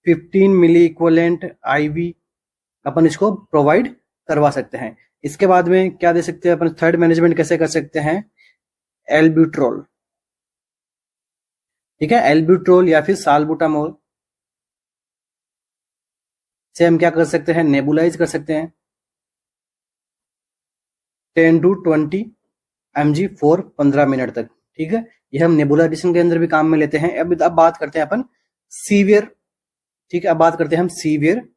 15 मिली इक्वलेंट IV अपन इसको प्रोवाइड करवा सकते हैं। इसके बाद में क्या दे सकते हैं अपन? थर्ड मैनेजमेंट कैसे कर सकते हैं? एल्ब्यूट्रोल। ठीक है, एल्ब्यूट्रोल या फिर साल्बुटामोल से हम क्या कर सकते हैं? नेबुलाइज कर सकते हैं 10 to 20 mg फॉर 15 मिनट तक। ठीक है, ये हम नेबुलाइजेशन के अंदर भी काम में लेते हैं। अब बात करते हैं अपन सीवियर। ठीक है, अब बात करते हैं हम severe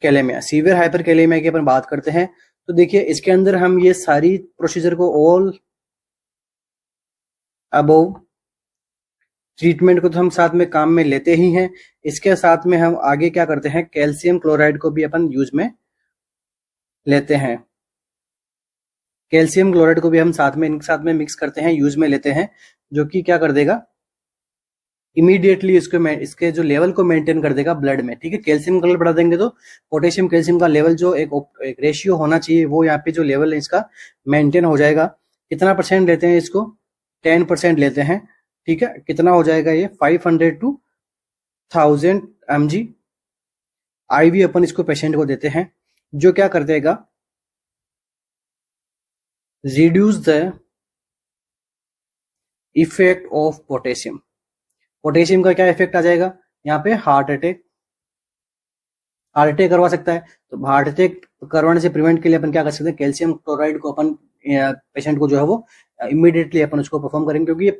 kalaemia, severe hyper kalaemia की अपन बात करते हैं। तो देखिए इसके अंदर हम ये सारी प्रोसीजर को, ऑल अबोव ट्रीटमेंट को तो हम साथ में काम में लेते ही हैं। इसके साथ में हम आगे क्या करते हैं? कैल्शियम क्लोराइड को भी अपन यूज में लेते हैं। कैल्शियम क्लोराइड को भी हम इनके साथ में मिक्स करते हैं, यूज में लेते हैं, जो कि क्या कर देगा? इमीडिएटली इसके जो लेवल को मेंटेन कर देगा ब्लड में। ठीक है, कैल्शियम क्लोराइड बढ़ा देंगे तो पोटेशियम कैल्शियम का लेवल जो एक रेशियो होना चाहिए वो यहाँ पे जो लेवल है इसका मेंटेन हो जाएगा। कितना परसेंट लेते हैं इसको? 10% लेते हैं। ठीक है, कितना हो जाएगा ये? 500 to 1000 mg IV अपन इसको पेशेंट को देते हैं, जो क्या कर देगा? Reduce the effect of potassium. Potassium का क्या इफेक्ट आ जाएगा यहाँ पे, हार्ट अटैक करवा सकता है। तो हार्ट अटैक करवाने से प्रिवेंट के लिए अपन क्या कर सकते हैं, कैल्शियम क्लोराइड को अपन पेशेंट को जो है वो इमीडिएटली अपन उसको परफॉर्म करेंगे, क्योंकि ये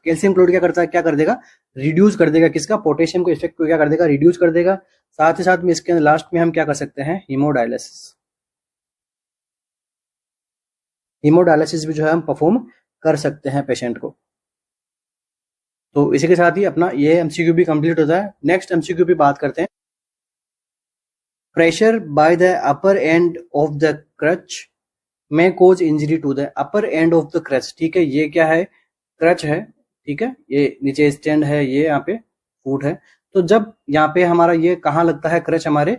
कैल्शियम क्लोराइड क्या करता है, क्या कर देगा, रिड्यूस कर देगा किसका, पोटेशियम को इफेक्ट को क्या कर देगा, रिड्यूस कर देगा। साथ ही साथ में इसके लास्ट में हम क्या कर सकते हैं, हीमोडायलिसिस भी जो है हम परफॉर्म कर सकते हैं पेशेंट को। तो इसी के साथ ही अपना ये एमसीक्यू भी कंप्लीट होता है। नेक्स्ट एमसीक्यू भी बात करते हैं। Pressure by the upper end of the crutch में cause injury to the upper end of the crutch. ठीक है, ये क्या है, क्रच है, ठीक है, ये नीचे स्टैंड है, ये यहाँ पे फुट है। तो जब यहाँ पे हमारा ये कहाँ लगता है क्रच, हमारे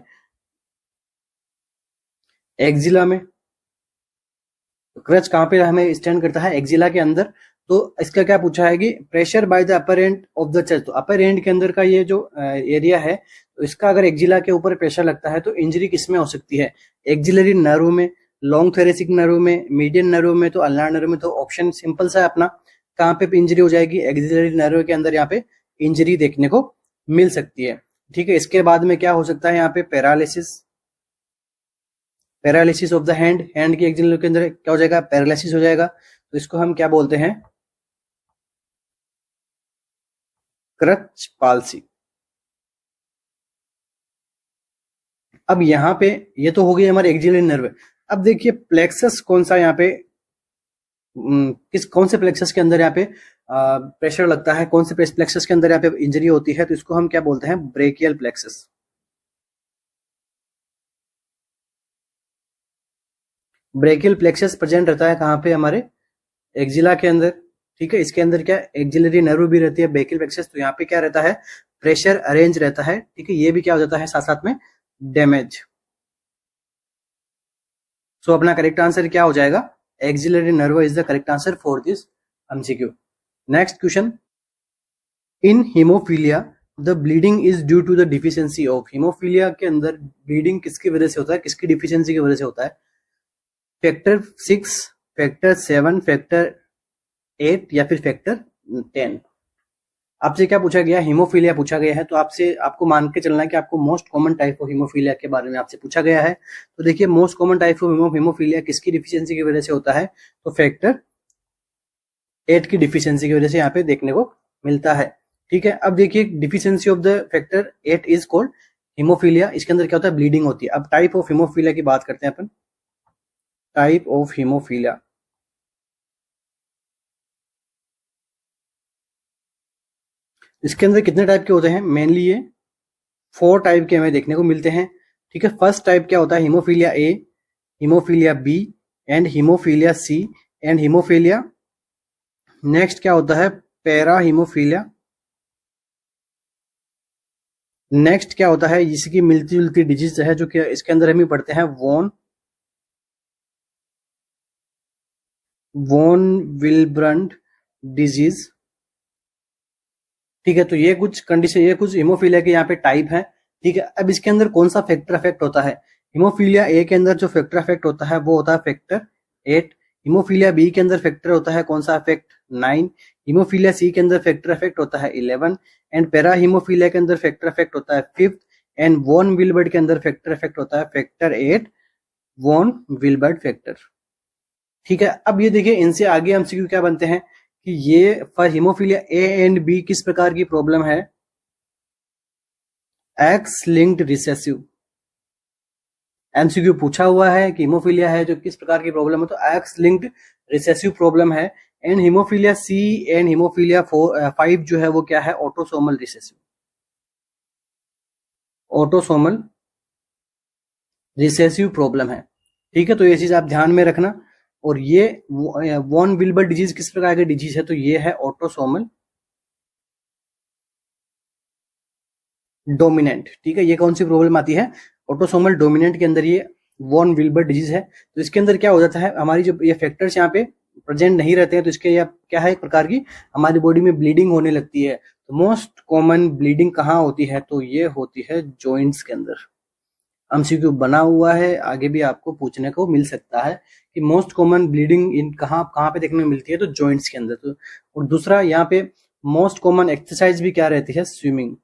एक्जिला में। क्रच कहाँ पे हमें स्टैंड करता है, एक्जिला के अंदर। तो इसका क्या पूछा है कि pressure by the upper end of the chest. तो अपर एंड के अंदर का ये जो एरिया है, तो इसका अगर एक्जिला के ऊपर प्रेशर लगता है तो इंजरी किसमें हो सकती है, एक्जिलरी नर्व में, लॉन्ग थेरेसिक नर्व में, मीडियन नर्व में, तो अल्नार नर्व में। तो ऑप्शन सिंपल सा है अपना, कहाँ पे इंजरी हो जाएगी, एक्जिलरी नर्व के अंदर यहाँ पे इंजरी देखने को मिल सकती है। ठीक है, इसके बाद में क्या हो सकता है यहाँ पे, पैरालिसिस ऑफ द हैंड की एक्जिलरी के अंदर क्या हो जाएगा, पैरालिसिस हो जाएगा। तो इसको हम क्या बोलते हैं, क्रच पाल्सी। अब यहाँ पे ये तो हो गई हमारे एक्जिलरी नर्व। अब देखिए प्लेक्सस कौन सा यहाँ पे, कौन से प्लेक्सस के अंदर यहाँ पे प्रेशर लगता है, कौन से प्लेक्सस के अंदर यहाँ पे इंजरी होती है, तो इसको हम क्या बोलते हैं, brachial plexus. Brachial plexus present रहता है कहाँ पे, हमारे एक्जिला के अंदर। ठीक है, इसके अंदर क्या एक्जिलरी नर्व भी रहती है, ब्रेकियल प्लेक्सस। तो यहाँ पे क्या रहता है, प्रेशर अरेंज रहता है। ठीक है, ये भी क्या हो जाता है साथ साथ में डैमेज। सो अपना करेक्ट आंसर क्या हो जाएगा, axillary nerve is the correct answer for this MCQ. Next question, in hemophilia the bleeding is due to the deficiency of. Hemophilia के अंदर ब्लीडिंग किसकी वजह से होता है, किसकी डिफिशियंसी की वजह से होता है, फैक्टर 6, फैक्टर 7, फैक्टर 8 या फिर फैक्टर 10। आपसे क्या पूछा गया, हीमोफीलिया पूछा गया है। तो आपको मान के चलना है कि आपको most common type of hemophilia के बारे में आपसे पूछा गया है। तो देखिए most common type of haemophilia किसकी डिफिशियंसी की वजह से होता है, तो फैक्टर 8 की डिफिशियंसी की वजह से यहाँ पे देखने को मिलता है। ठीक है, अब देखिए deficiency of the factor 8 is called haemophilia. इसके अंदर क्या होता है, ब्लीडिंग होती है। अब टाइप ऑफ हीमोफीलिया की बात करते हैं अपन, टाइप ऑफ हीमोफीलिया। इसके अंदर कितने टाइप के होते हैं, मेनली ये 4 टाइप के हमें देखने को मिलते हैं। ठीक है, फर्स्ट टाइप क्या होता है, hemophilia A, hemophilia B and hemophilia C and hemophilia. Next क्या होता है, पैरा हीमोफीलिया। नेक्स्ट क्या होता है, इसकी मिलती जुलती डिजीज है जो कि इसके अंदर हम ही पढ़ते हैं, वॉन विल्ब्रंड डिजीज। ठीक है, तो ये कुछ कंडीशन, ये कुछ हीमोफीलिया के यहाँ पे टाइप है। ठीक है, अब इसके अंदर कौन सा फैक्टर अफेक्ट होता है, हीमोफीलिया ए के अंदर जो फैक्टर अफेक्ट होता है वो होता है फैक्टर 8। हीमोफीलिया बी के अंदर फैक्टर होता है कौन सा अफेक्ट, 9। हीमोफीलिया सी के अंदर फैक्टर अफेक्ट होता है 11 एंड पैरा हीमोफीलिया के अंदर फैक्टर अफेक्ट होता है 5th एंड वॉन विल्बर्ड के अंदर फैक्टर अफेक्ट होता है फैक्टर 8, वॉन विल्बर्ड फैक्टर। ठीक है, अब ये देखिए इनसे आगे एमसीक्यू क्या बनते हैं कि ये for hemophilia A and B किस प्रकार की प्रॉब्लम है, एक्स लिंक्ड रिसेसिव। एमसीक्यू पूछा हुआ है कि हीमोफीलिया है जो किस प्रकार की प्रॉब्लम है, तो एक्स लिंक्ड रिसेसिव प्रॉब्लम है। And hemophilia C and hemophilia 5 जो है वो क्या है, autosomal recessive, autosomal recessive problem है। ठीक है, तो ये चीज आप ध्यान में रखना। और ये वॉन विल्बर डिजीज किस प्रकार की डिजीज है, तो ये है ऑटोसोमल डोमिनेंट। ठीक है, ये कौन सी प्रॉब्लम आती है, ऑटोसोमल डोमिनेंट के अंदर ये वॉन विल्बर डिजीज है। तो इसके अंदर क्या हो जाता है, हमारी जो ये फैक्टर्स यहाँ पे प्रेजेंट नहीं रहते हैं, तो इसके क्या है, एक प्रकार की हमारी बॉडी में ब्लीडिंग होने लगती है। तो मोस्ट कॉमन ब्लीडिंग कहाँ होती है, तो ये होती है जॉइंट्स के अंदर। एमसीक्यू बना हुआ है, आगे भी आपको पूछने को मिल सकता है कि मोस्ट कॉमन ब्लीडिंग इन कहाँ कहाँ पे देखने को मिलती है, तो जॉइंट्स के अंदर। तो और दूसरा यहाँ पे मोस्ट कॉमन एक्सरसाइज भी क्या रहती है, स्विमिंग।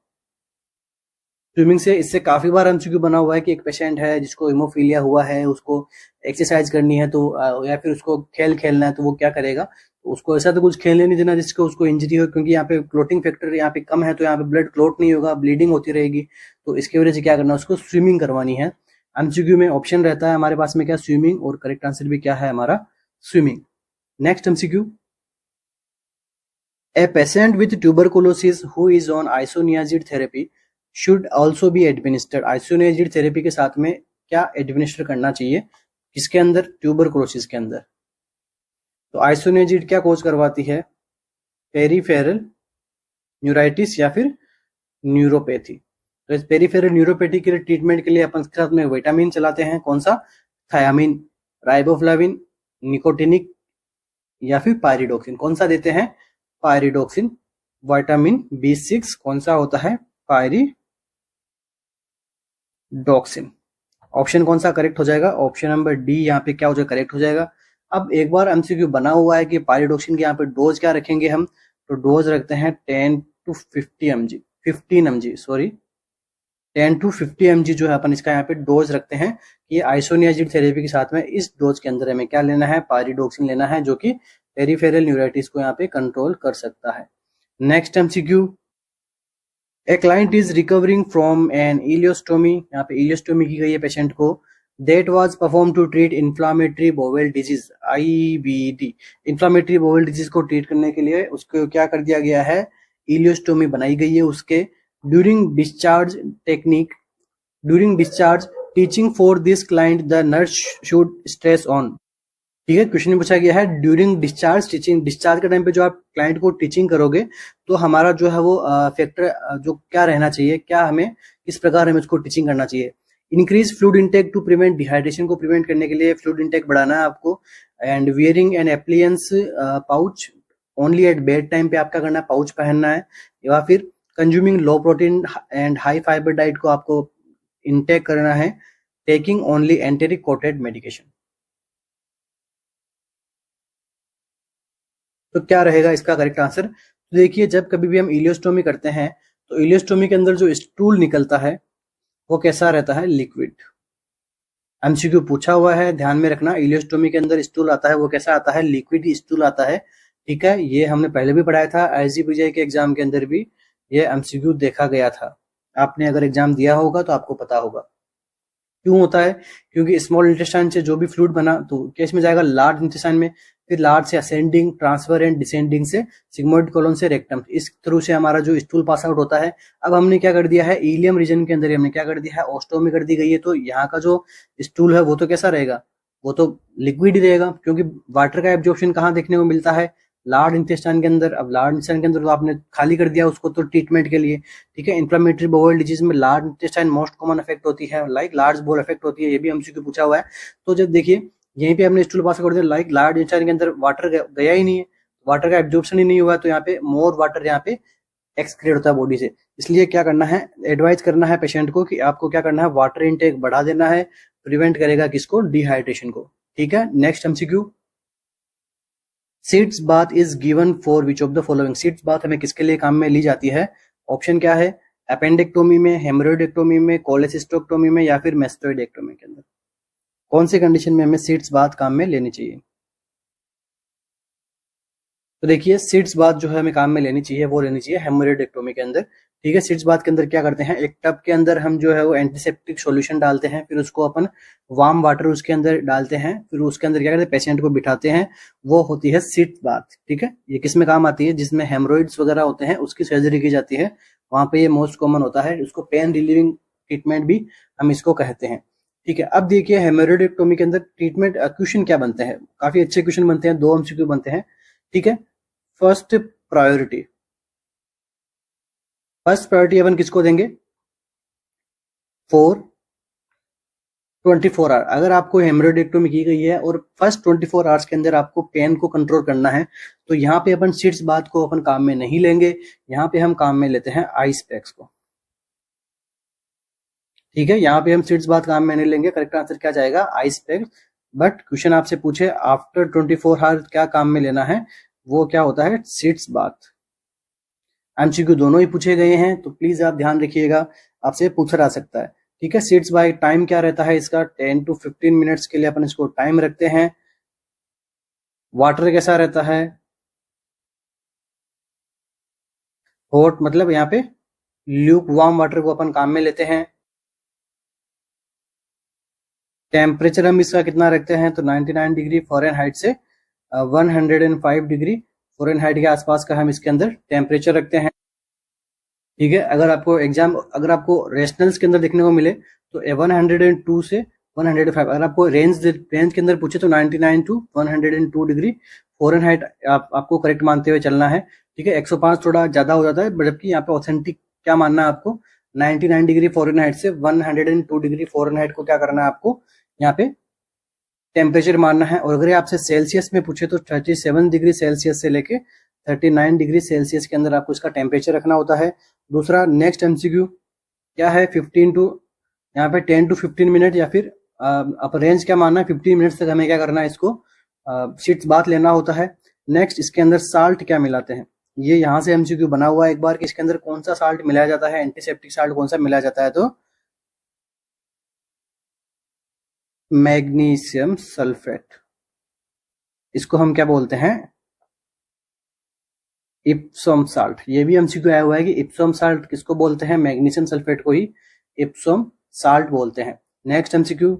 स्विमिंग से इससे काफी बार एमसीक्यू बना हुआ है कि एक पेशेंट है जिसको हीमोफीलिया हुआ है, उसको एक्सरसाइज करनी है तो या फिर उसको खेल खेलना है, तो वो क्या करेगा, तो उसको ऐसा तो कुछ खेलने नहीं देना जिसको उसको इंजरी हो, क्योंकि यहाँ पे क्लोटिंग फैक्टर यहाँ पे कम है, तो यहाँ पे ब्लड क्लोट नहीं होगा, ब्लीडिंग होती रहेगी। तो इसकी वजह से क्या करना है, उसको स्विमिंग करवानी है। एमसीक्यू में ऑप्शन रहता है हमारे पास में क्या, स्विमिंग, और करेक्ट आंसर भी क्या है हमारा, swimming. Next MCQ, A patient with tuberculosis who is on isoniazid therapy should also be administered. Isoniazid therapy के साथ में क्या एडमिनिस्टर करना चाहिए, किसके अंदर, ट्यूबरकुलोसिस के अंदर। तो आइसोनियाजिड क्या कोज करवाती है, पेरीफेरल न्यूराइटिस या फिर न्यूरोपैथी। तो इस पेरीफेरल न्यूरोपैथी के लिए ट्रीटमेंट के लिए अपन के साथ में विटामिन चलाते हैं, कौन सा, थायामिन, राइबोफ्लाविन, निकोटिनिक या फिर पायरिडोक्सिन। कौन सा देते हैं, पायरिडोक्सिन। विटामिन B6 कौन सा होता है, पायरिडोक्सिन। ऑप्शन कौन सा करेक्ट हो जाएगा, ऑप्शन नंबर डी यहाँ पे क्या हो जाएगा, करेक्ट हो जाएगा। अब एक बार एमसीक्यू बना हुआ है कि पायरिडोक्सिन के यहाँ पे डोज क्या रखेंगे हम, तो डोज रखते हैं 10 to 50 mg, 15 mg sorry, 10 to 50 mg जो है अपन इसका यहाँ पे डोज रखते हैं कि आइसोनियाजिड थेरेपी के साथ में इस डोज के अंदर हमें क्या लेना है, पायरिडोक्सिन लेना है, जो कि पेरीफेरल न्यूराइटिस को यहाँ पे कंट्रोल कर सकता है। Next MCQ, a client is recovering from an ileostomy, यहाँ पे इलियोस्टोमी की गई है पेशेंट को, that was perform to treat inflammatory bowel disease, IBD। Inflammatory bowel disease को ट्रीट करने के लिए उसको क्या कर दिया गया है, इलियोस्टोमी बनाई गई है उसके। During discharge technique, during discharge teaching for this client the nurse should stress on. ठीक है, क्वेश्चन पूछा गया है ड्यूरिंग डिस्चार्ज टीचिंग, डिस्चार्ज के टाइम पे जो आप क्लाइंट को टीचिंग करोगे तो हमारा जो है वो फैक्टर जो क्या रहना चाहिए, क्या हमें किस प्रकार हमें उसको टीचिंग करना चाहिए। Increase fluid intake to prevent dehydration को प्रिवेंट करने के लिए फ्लूइड इंटेक बढ़ाना है आपको। And wearing an appliance pouch only at bed time पे आपका करना है, पाउच पहनना है। या फिर consuming low protein and high fibre diet को आपको इंटेक करना है। Taking only enteric coated medication. तो क्या रहेगा इसका करेक्ट आंसर, तो देखिए जब कभी भी हम इलियोस्टोमी करते हैं तो इलियोस्टोमी के अंदर जो स्टूल निकलता है वो कैसा रहता है, लिक्विड। एमसीक्यू पूछा हुआ है, ध्यान में रखना, इलियोस्टोमी के अंदर स्टूल आता है वो कैसा आता है, लिक्विड स्टूल आता है। ठीक है, ये हमने पहले भी पढ़ाया था, IGPJ के एग्जाम के अंदर भी ये एमसीक्यू देखा गया था। आपने अगर एग्जाम दिया होगा तो आपको पता होगा क्यों होता है, क्योंकि स्मॉल इंटेस्टाइन से जो भी फ्लूइड बना तो केस में जाएगा लार्ज इंटेस्टाइन में, फिर लार्ज से असेंडिंग, ट्रांसफर एंड डिसेंडिंग से सिग्मोइड कोलन से रेक्टम, इस थ्रू से हमारा जो स्टूल पास आउट होता है। अब हमने क्या कर दिया है, इलियम रीजन के अंदर हमने क्या कर दिया है, ओस्टोमी कर दी गई है, तो यहाँ का जो स्टूल है वो तो कैसा रहेगा, वो तो लिक्विड ही रहेगा, क्योंकि वाटर का एब्जॉर्प्शन कहाँ देखने को मिलता है, लार्ज इंटेस्टाइन के अंदर। अब लार्ज इंटेस्टाइन के अंदर तो आपने खाली कर दिया उसको तो ट्रीटमेंट के लिए। ठीक है, इन्फ्लेमेटरी बाउल डिजीज में large intestine most common effect होती है, लाइक लार्ज बोल इफेक्ट होती है, ये भी एमसीक्यू पूछा हुआ है। तो जब देखिए यहीं पे हमने स्टूल पास कर दिया, लाइक लार्ज इंटेस्टाइन के अंदर वाटर गया ही नहीं है, वाटर का एब्जॉर्प्शन ही नहीं हुआ, तो यहाँ पे मोर वाटर यहाँ पे एक्सक्रीट होता है बॉडी से। इसलिए क्या करना है, एडवाइज करना है पेशेंट को कि आपको क्या करना है, वाटर इनटेक बढ़ा देना है, प्रिवेंट करेगा किसको, डिहाइड्रेशन को। ठीक है, next MCQ, seeds bath is given for which of the following. Seeds bath हमें किसके लिए काम में ली जाती है, ऑप्शन क्या है, अपेंडिक्टोमी में, हेमरोइडेक्टोमी में, कोलेसिस्टोक्टोमी में या फिर मेस्टोइडेक्टोमी के अंदर। कौन सी कंडीशन में हमें सीड्स बाथ काम में लेनी चाहिए, तो देखिए सीड्स बाथ जो है हमें काम में लेनी चाहिए वो लेनी चाहिए हेमरोइडेक्टोमी के अंदर। ठीक है, सीड्स बाथ के अंदर क्या करते हैं, एक टब के अंदर हम जो है वो एंटीसेप्टिक सॉल्यूशन डालते हैं, फिर उसको अपन वार्म वाटर उसके अंदर डालते हैं, फिर उसके अंदर क्या करते हैं, पेशेंट को बिठाते हैं, वो होती है सीड्स बाथ। ठीक है, ये किस में काम आती है, जिसमें हेमरोइड्स वगैरह होते हैं उसकी सर्जरी की जाती है, वहां पे ये मोस्ट कॉमन होता है। उसको पेन रिलीविंग ट्रीटमेंट भी हम इसको कहते हैं। ठीक है, अब देखिए हेमरोइडेक्टोमी के अंदर ट्रीटमेंट क्वेश्चन क्या बनते हैं, काफी अच्छे क्वेश्चन बनते हैं, 2 MCQ बनते हैं। ठीक है, फर्स्ट प्रायोरिटी, फर्स्ट प्रायोरिटी अपन किसको देंगे, फॉर 24 आवर। अगर आपको हेमरोइडेक्टोमी की गई है और फर्स्ट 24 आवर्स के अंदर आपको पेन को कंट्रोल करना है, तो यहाँ पे अपन सीड्स बाथ को अपन काम में नहीं लेंगे, यहाँ पे हम काम में लेते हैं आइस पैक्स को। ठीक है, यहाँ पे हम सीट्स बाथ काम में नहीं लेंगे, करेक्ट आंसर क्या जाएगा, आइस पैक। बट क्वेश्चन आपसे पूछे आफ्टर 24 आवर क्या काम में लेना है, वो क्या होता है, सीट्स बाथ। एमसीक्यू दोनों ही पूछे गए हैं, तो प्लीज आप ध्यान रखिएगा, आपसे पूछा जा सकता है। ठीक है, सीट्स बाय टाइम क्या रहता है इसका, 10 to 15 मिनट्स के लिए अपन इसको टाइम रखते हैं। वाटर कैसा रहता है, हॉट, मतलब यहाँ पे ल्यूक वार्म वाटर को अपन काम में लेते हैं। टेम्परेचर हम इसका कितना रखते हैं, तो 99 डिग्री फ़ारेनहाइट से 105 डिग्री फ़ारेनहाइट के आसपास का हम इसके अंदर टेम्परेचर रखते हैं। ठीक है, अगर आपको रेशनल्स के अंदर देखने को मिले तो 102 से 105, अगर आपको रेंज के अंदर पूछे तो 99 टू 102 डिग्री फ़ारेनहाइट आपको करेक्ट मानते हुए चलना है। ठीक है, 105 थोड़ा ज्यादा हो जाता है, जबकि यहाँ पे ऑथेंटिक क्या मानना है आपको, 99 डिग्री फ़ारेनहाइट से 102 डिग्री फ़ारेनहाइट को क्या करना है आपको यहाँ पे टेम्परेचर मानना है। और अगर आपसे सेल्सियस में पूछे तो 37 डिग्री सेल्सियस से लेके 39 डिग्री सेल्सियस के अंदर आपको इसका टेम्परेचर रखना होता है। दूसरा नेक्स्ट एमसीक्यू क्या है, 15 टू यहाँ पे 10 to 15 मिनट, या फिर आप रेंज क्या मानना है, 15 मिनट तक हमें क्या करना है, इसको सीट्स बाथ लेना होता है। नेक्स्ट इसके अंदर साल्ट क्या मिलाते हैं, ये यहाँ से एमसीक्यू बना हुआ है एक बार कि इसके अंदर कौन सा साल्ट मिलाया जाता है, एंटीसेप्टिक साल्ट कौन सा मिलाया जाता है, तो मैग्नीशियम सल्फेट, इसको हम क्या बोलते हैं, इप्सोम साल्ट। ये भी एमसीक्यू आया हुआ है कि इप्सोम साल्ट किसको बोलते हैं, मैग्नीशियम सल्फेट को ही इप्सोम साल्ट बोलते हैं। Next MCQ,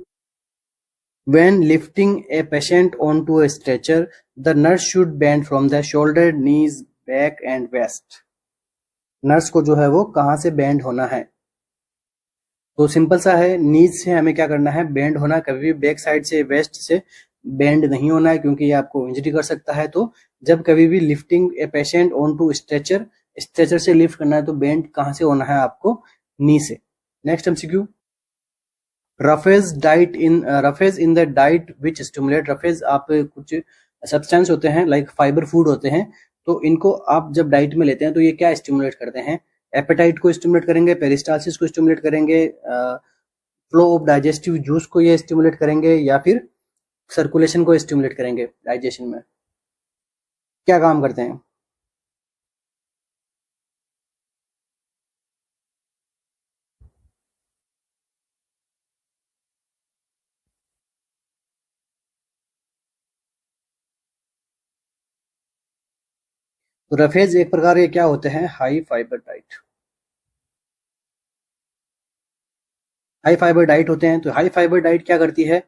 when lifting a patient onto a stretcher the nurse should bend from the shoulder, knees, back and waist। Nurse को जो है वो कहां से बेंड होना है, तो सिंपल सा है, नीज से हमें क्या करना है, बेंड होना। कभी भी बैक साइड से, वेस्ट से बेंड नहीं होना है, क्योंकि ये आपको इंजरी कर सकता है। तो जब कभी भी lifting a patient on to stretcher, stretcher से लिफ्ट करना है तो बेंड कहां से होना है आपको, नी से। Next MCQ, roughage in the diet which stimulate. Roughage आप कुछ सब्सटेंस होते हैं लाइक फाइबर फूड होते हैं, तो इनको आप जब डाइट में लेते हैं तो ये क्या स्टिमुलेट करते हैं, एपेटाइट को स्टिमुलेट करेंगे, पेरिस्टालसिस को स्टिमुलेट करेंगे, फ्लो ऑफ डाइजेस्टिव जूस को ये स्टिमुलेट करेंगे, या फिर सर्कुलेशन को स्टिमुलेट करेंगे। डाइजेशन में क्या काम करते हैं, तो रफेज एक प्रकार के क्या होते हैं, high fibre diet. High fibre diet होते हैं, तो हाई फाइबर डाइट क्या करती है,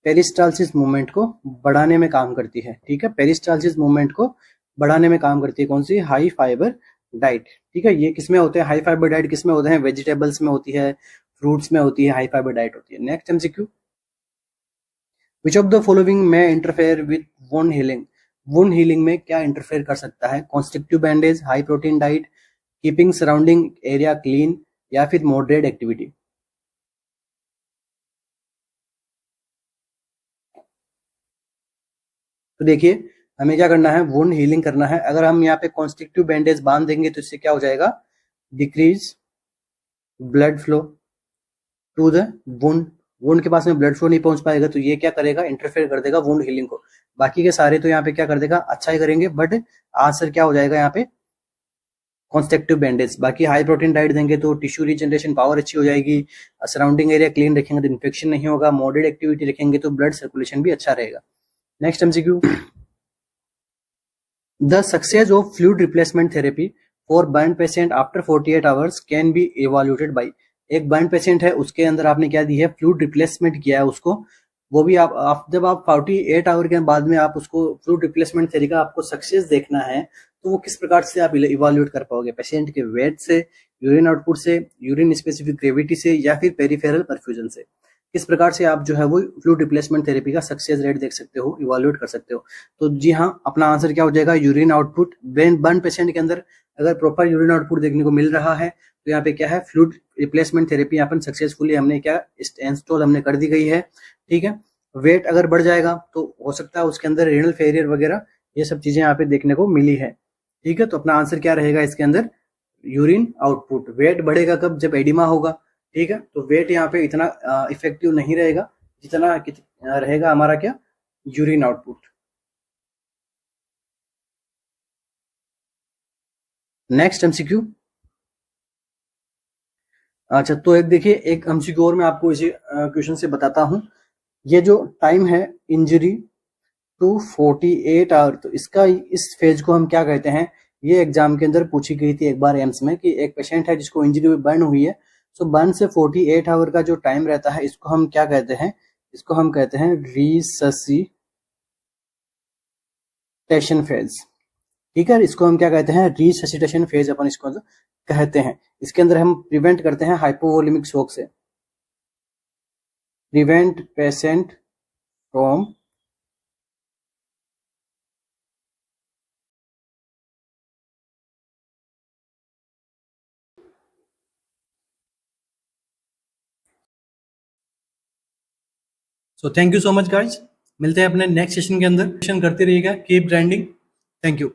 पेरिस्टालसिस मूवमेंट को बढ़ाने में काम करती है। ठीक है, पेरिस्टालसिस मूवमेंट को बढ़ाने में काम करती है कौन सी, हाई फाइबर डाइट। ठीक है, ये किसमें होते हैं, हाई फाइबर डाइट किसमें होते हैं, वेजिटेबल्स में होती है, फ्रूट्स में होती है, हाई फाइबर डाइट होती है। Next MCQ, which of the following में interfere with wound healing. Wound healing में क्या इंटरफेयर कर सकता है, constrictive bandage, high protein diet, keeping surrounding area clean, या फिर मॉडरेट एक्टिविटी। तो देखिए हमें क्या करना है, वुंड हीलिंग करना है। अगर हम यहाँ पे कॉन्स्ट्रिक्टिव बैंडेज बांध देंगे तो इससे क्या हो जाएगा, decrease blood flow to the wound. Wound के पास में ब्लड फ्लो नहीं पहुंच पाएगा, तो ये क्या करेगा, इंटरफेयर कर देगा वुंड हीलिंग को। बाकी के सारे तो यहाँ पे क्या कर देगा, अच्छा ही करेंगे, बट आंसर क्या हो जाएगा यहाँ पे, कॉन्स्ट्रक्टिव बैंडेज। बाकी हाई प्रोटीन डाइट देंगे तो टिश्यू रिजनरेशन पावर अच्छी हो जाएगी, सराउंडिंग एरिया क्लीन रखेंगे तो इन्फेक्शन नहीं होगा, मॉडरेट एक्टिविटी रखेंगे तो ब्लड सर्कुलेशन भी अच्छा रहेगा। Next MCQ, the success of fluid replacement therapy for burn patient after 48 hours can be evaluated by. एक बर्न पेशेंट है, उसके अंदर आपने क्या दी है, फ्लूइड रिप्लेसमेंट किया है उसको, वो भी आप जब आप 48 आवर के बाद में आप उसको फ्लूइड रिप्लेसमेंट थेरेपी का आपको सक्सेस देखना है, तो वो किस प्रकार से आप इवैल्यूएट कर पाओगे, पेशेंट के वेट से, यूरिन आउटपुट से, यूरिन स्पेसिफिक ग्रेविटी से, या फिर पेरिफेरल परफ्यूजन से। किस प्रकार से आप जो है वो फ्लूइड रिप्लेसमेंट थेरेपी का सक्सेस रेट देख सकते हो, इवैल्यूएट कर सकते हो। तो जी हाँ, अपना आंसर क्या हो जाएगा, यूरिन आउटपुट। बर्न पेशेंट के अंदर अगर प्रॉपर यूरिन आउटपुट देखने को मिल रहा है तो यहाँ पे क्या है, फ्लूइड रिप्लेसमेंट थेरेपी यहाँ पर सक्सेसफुली हमने क्या इंस्टॉल हमने कर दी गई है। ठीक है, वेट अगर बढ़ जाएगा तो हो सकता है उसके अंदर रीनल फेलियर वगैरह ये सब चीजें यहाँ पे देखने को मिली है। ठीक है, तो अपना आंसर क्या रहेगा इसके अंदर, यूरिन आउटपुट। वेट बढ़ेगा कब, जब एडिमा होगा, ठीक है। तो वेट यहाँ पे इतना इफेक्टिव नहीं रहेगा जितना रहेगा हमारा क्या, यूरिन आउटपुट। Next MCQ. अच्छा, तो एक देखिए, एक एमसीक्यू और मैं आपको इसी क्वेश्चन से बताता हूँ। ये जो टाइम है इंजरी टू 48 आवर, तो इसका, इस फेज को हम क्या कहते हैं? ये एग्जाम के अंदर पूछी गई थी एक बार एम्स में, कि एक पेशेंट है जिसको इंजरी बर्न हुई है, सो बर्न से 48 आवर का जो टाइम रहता है, इसको हम क्या कहते हैं? इसको हम कहते हैं रिससिटेशन फेज। ठीक है, इसको हम क्या कहते हैं? रिससिटेशन फेज अपन इसको कहते हैं। इसके अंदर हम प्रिवेंट करते हैं हाइपोवोलेमिक शॉक से, prevent patient from so thank you so much guys. मिलते हैं अपने नेक्स्ट सेशन के अंदर। सेशन करते रहिएगा, कीप ग्राइंडिंग। Thank you.